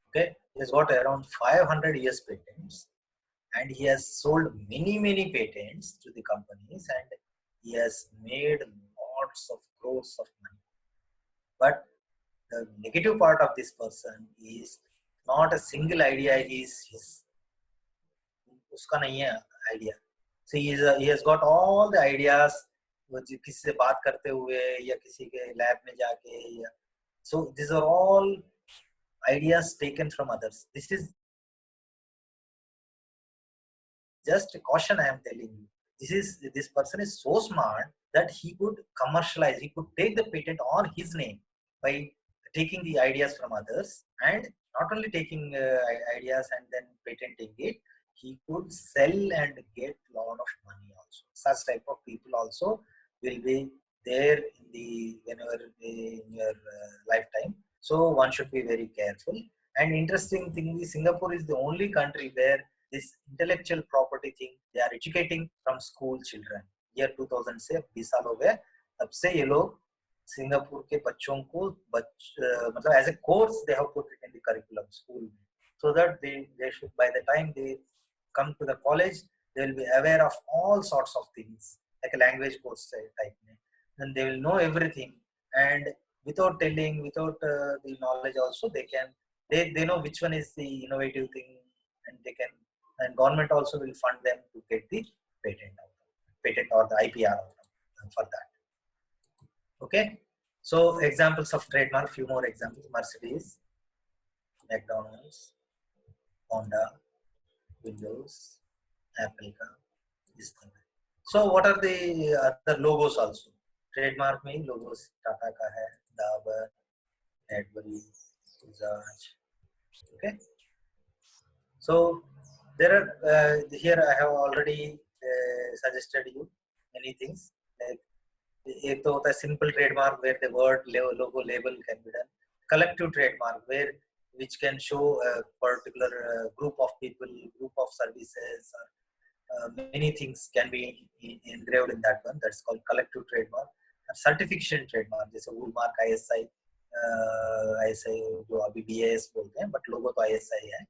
Okay, he has got around 500 years patents, and he has sold many patents to the companies, and he has made lots of crores of money. But the negative part of this person is not a single idea is his. उसका नहीं है idea. So he has got all the ideas, किसी से बात करते हुए या किसी के लैब में जाके, या so these are all ideas taken from others. This is just a caution I am telling you. This person is so smart that he could commercialize, he could take the patent on his name by taking the ideas from others, and not only taking ideas and then patenting it, he could sell and get a lot of money also. Such type of people also will be there whenever in your lifetime. So one should be very careful. And interesting thing is, Singapore is the only country where this intellectual property thing they are educating from school children. Year 2000 से 20 साल हो गए, तब से ये लोग Singapore के बच्चों को मतलब as a course they have put it in the curriculum school, so that they should, by the time they come to the college, they will be aware of all sorts of things, like a language course type. Then they will know everything, and without telling, without the knowledge also, they know which one is the innovative thing, and they can, and government also will fund them to get the patent or the IPR for that. Okay, so examples of trademark, few more examples: Mercedes, McDonald's, Honda, Windows, Apple का, इस तरह. So what are the other logos also? Trademark में logos Tata का है, Dabur, Cadbury, Okay. So there are here I have already suggested you many things. Like एक तो होता है simple trademark where the word logo label can be done. Collective trademark where which can show a particular group of people, group of services, many things can be engraved in that one. That's called collective trademark. Certification trademark जैसे woolmark ISI ISI जो अभी BAS बोलते हैं, but logo तो ISI है,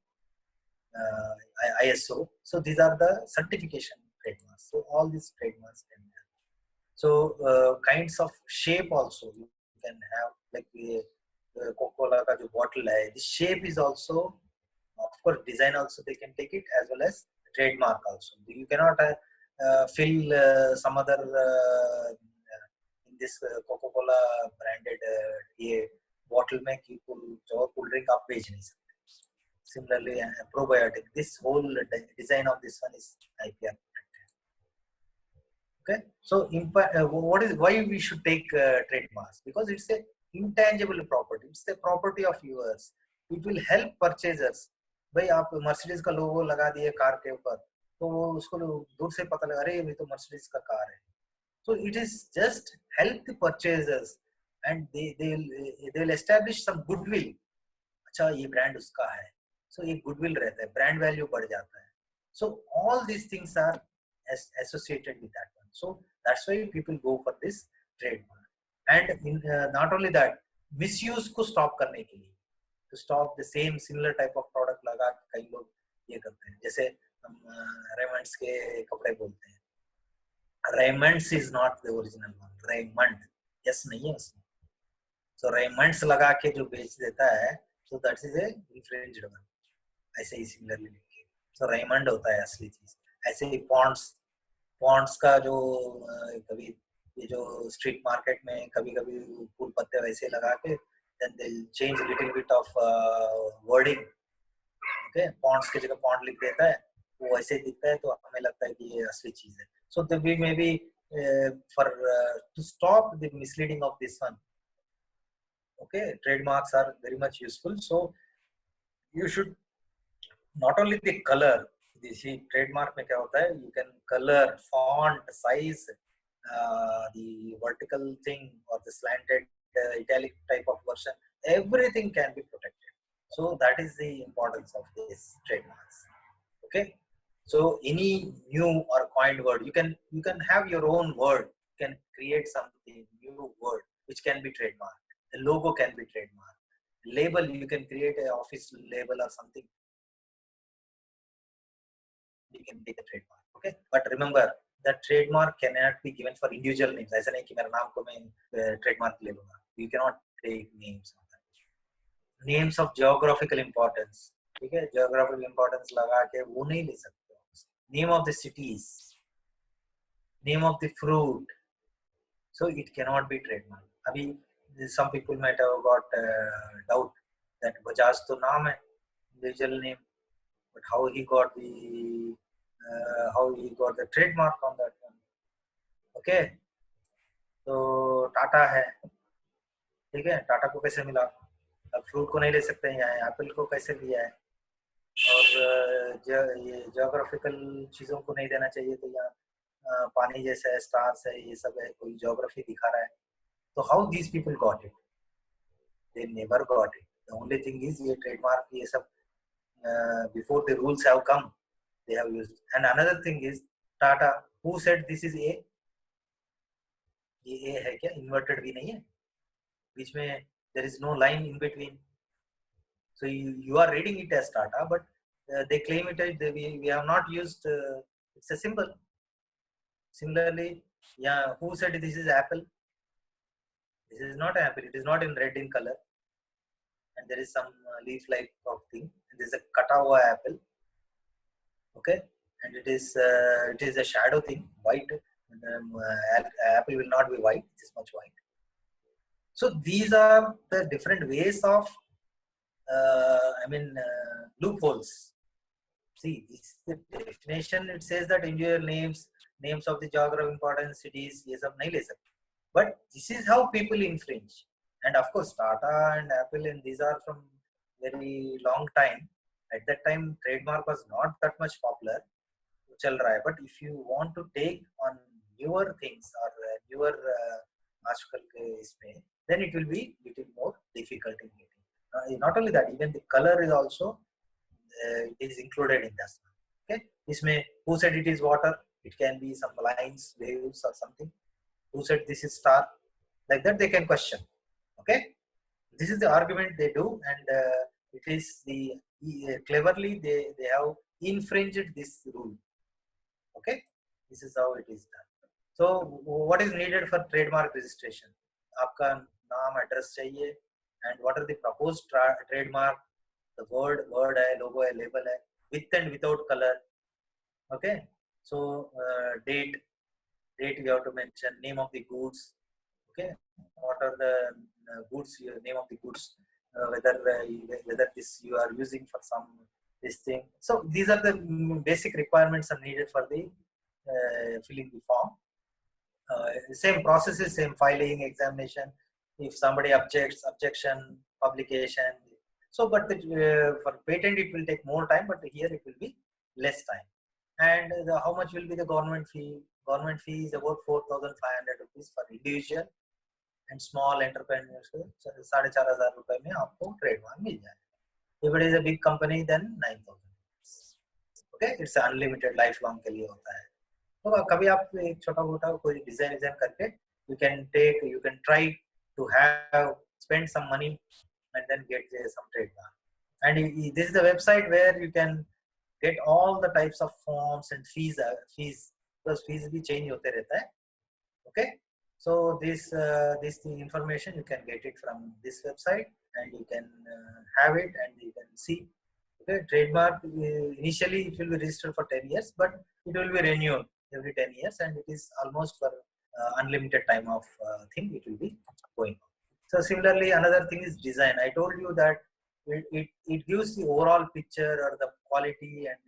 ISO. So these are the certification trademarks. So all these trademarks can be. So kinds of shape also you can have, like Coca-Cola का जो bottle है, the shape is also, of course, design also they can take it, as well as trademark also. You cannot fill some other in this Coca-Cola branded ये bottle में कि cool drink आप बेच नहीं सकते. Similarly, probiotic. This whole design of this one is IPR. Okay, so what is why we should take trademarks? Because it's a intangible property. It's the property of yours. It will help purchasers. भाई आप Mercedes का लोगो लगा दिए car के ऊपर, तो वो उसको दूर से पता लगा, अरे ये तो मर्सिडीज का कार है. So it is just help the purchasers, and they will establish some goodwill. अच्छा ये ब्रांड उसका है, so एक goodwill रहता है, brand value बढ़ जाता है. So all these things are associated with that one. So that's why people go for this trademark. And not only that, misuse को stop करने के लिए, to stop the same similar type of product लगा कई लोग ये करते हैं. जैसे हम Raymonds के कपड़े बोलते हैं, Raymonds is not the original one. Raymond yes नहीं है उसमें. So Raymonds लगा के जो बेच देता है, so that is a infringed one. ऐसे ही similarly लिखे. So Raymond होता है असली चीज. ऐसे ही पॉन्ड्स का जो कभी ये जो स्ट्रीट मार्केट में कभी कभी फूल पत्ते वैसे लगा के then they'll change little bit of wording. Okay, Pond's की जगह पॉन्ड लिख देता है, वो वैसे दिखता है तो हमें लगता है कि ये असली चीज है. So the we maybe for to stop the misleading of this one. Okay, trademarks are very much useful. So you should not only the color. See, trademark में क्या होता है, you can color, font, size, the vertical thing or the slanted italic type of version, everything can be protected. So that is the importance of these trademarks. Okay, so any new or coined word, you can have your own word, you can create something new word which can be trademarked. The logo can be trademarked. Label, you can create an office label or something, you can take a trademark. Okay, but remember that trademark cannot be given for individual names. ऐसा नहीं कि मेरा नाम को मैं trademark ले लूँगा. You cannot take names. Names of geographical importance, ठीक है, geographical importance लगा के वो नहीं ले सकते. Name of the cities, name of the fruit, so it cannot be trademark. अभी some people might have got doubt that Bajaj तो नाम है, individual name, but how he got the trademark on that one. Okay, तो टाटा है, ठीक है, टाटा को कैसे मिला? अब फ्रूट को नहीं ले सकते हैं, यहाँ एप्पल को कैसे लिया है? और ये ज्योग्राफिकल चीजों को नहीं देना चाहिए, तो यहाँ पानी जैसा है, स्टार्स है, ये सब है, कोई ज्योग्राफी दिखा रहा है. तो how these people got it? They never got it. The only thing is ये ट्रेडमार्क ये सब before the rules have come they have used. And another thing is Tata, who said this is A? ये A है क्या? Inverted भी नहीं है, बीच में there is no line in between. So you are reading it as Tata, but they claim it as we have not used. It's a symbol. Similarly, yeah, who said this is apple? This is not apple. It is not in red in color, and there is some leaf-like of thing. And there is a kata hua apple. Okay, and it is a shadow thing, white. Apple will not be white, it is much white. So these are the different ways of loopholes. See, this the definition. It says that individual names of the geographical important cities, ये सब नहीं ले सकते. But this is how people infringe. And of course Tata and Apple, and these are from very long time. At that time, trademark was not that much popular. चल रहा है, but if you want to take on newer things or newer आजकल के इसमें, then it will be little more difficult in getting. Not only that, even the color is also is included in this. Okay, इसमें who said it is water? It can be some lines, waves, or something. Who said this is star? Like that, they can question. Okay, this is the argument they do, and it is the cleverly they have infringed this rule. Okay, this is how it is done. So what is needed for trademark registration? आपका नाम, address चाहिए, and what are the proposed trademark? The word है, logo है, label है, with and without color. Okay, so date you have to mention, name of the goods. Okay, what are the goods, name of the goods, whether this you are using for some this thing. So these are the basic requirements are needed for the filling the form. Same processes, same filing, examination. If somebody objects, objection, publication. So, but for patent it will take more time, but here it will be less time. And how much will be the government fee? Government fee is about 4,500 rupees for individual and small entrepreneurs. 4,500 रुपए में आपको trademark मिल जाएगा. If it is a big company, then 9,000. Okay, it's unlimited, lifelong के लिए होता है. तो कभी आप एक छोटा मोटा कोई डिजाइन करके you can try to have spend some money and then get some trademark. And this is the website where you can get all the types of forms and fees because fees भी change होते रहता है. Okay, so this information you can get it from this website, and you can have it and you can see. Okay, trademark initially it will be registered for 10 years, but it will be renewed every 10 years, and it is almost for unlimited time of thing it will be going on. So similarly, another thing is design. I told you that it gives the overall picture or the quality, and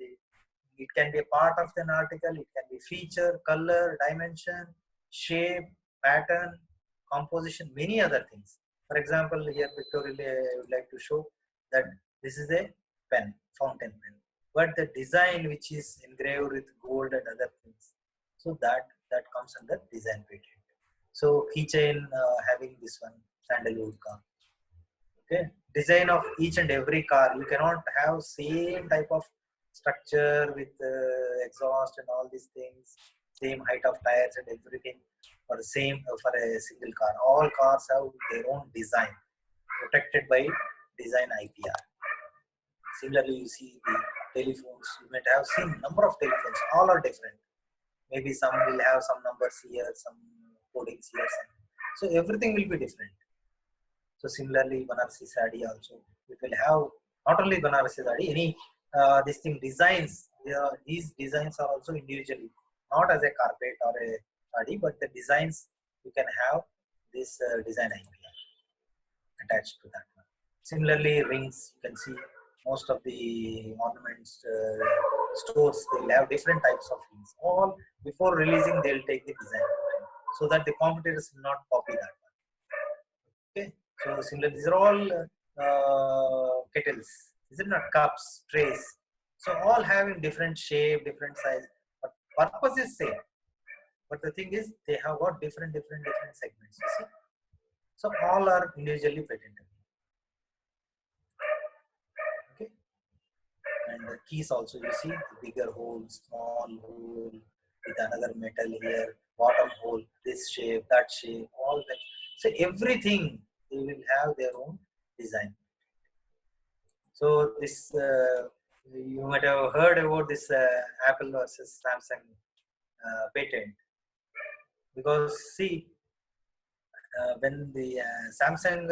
it can be a part of an article, it can be feature, color, dimension, shape, pattern, composition, many other things. For example, here pictorially I would like to show that this is a pen, fountain pen, but the design which is engraved with gold and other things, so that comes under design patent. So keychain having this one, sandalwood car. Okay, design of each and every car, you cannot have same type of structure with exhaust and all these things, same height of tires and everything for the same for a single car. All cars have their own design protected by design IPR. Similarly, you see the telephones, you might have seen number of telephones, all are different. Maybe some will have some numbers here, some codings here, so everything will be different. So similarly, Banarasi Sadi also, it will have not only Banarasi Sadi, any this thing designs, these designs are also individually, not as a carpet or a sadi, but the designs you can have this design IPR attached to that one. Similarly, rings, you can see most of the ornaments stores, they will have different types of rings. All before releasing, they will take the design so that the competitors will not copy that one. Okay, so similarly, these are all kettles. These are not cups, trays. So all having different shape, different size, but purpose is same. But the thing is, they have got different segments. You see, so all are individually patentable. Okay, and the keys also, you see, bigger hole, small hole with another metal here, bottom hole, this shape, that shape, all that. So everything they will have their own design. So this you might have heard about this Apple versus Samsung patent, because see when the Samsung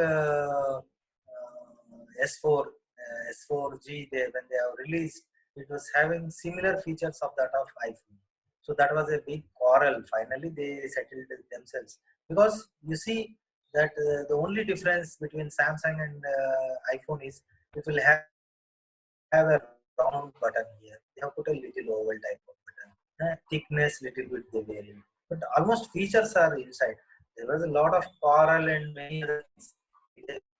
S4G when they have released, it was having similar features of that of iPhone. So that was a big quarrel. Finally, they settled themselves, because you see that the only difference between Samsung and iPhone is it will have a round button here. They have put a little oval type of button. Thickness little bit they vary, but almost features are inside. There was a lot of quarrel and many other things.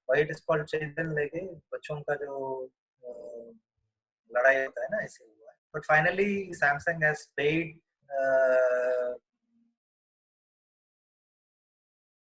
Why it is called children like a बच्चों का जो लड़ाई होता है ना, ऐसे हुआ है. But finally Samsung has paid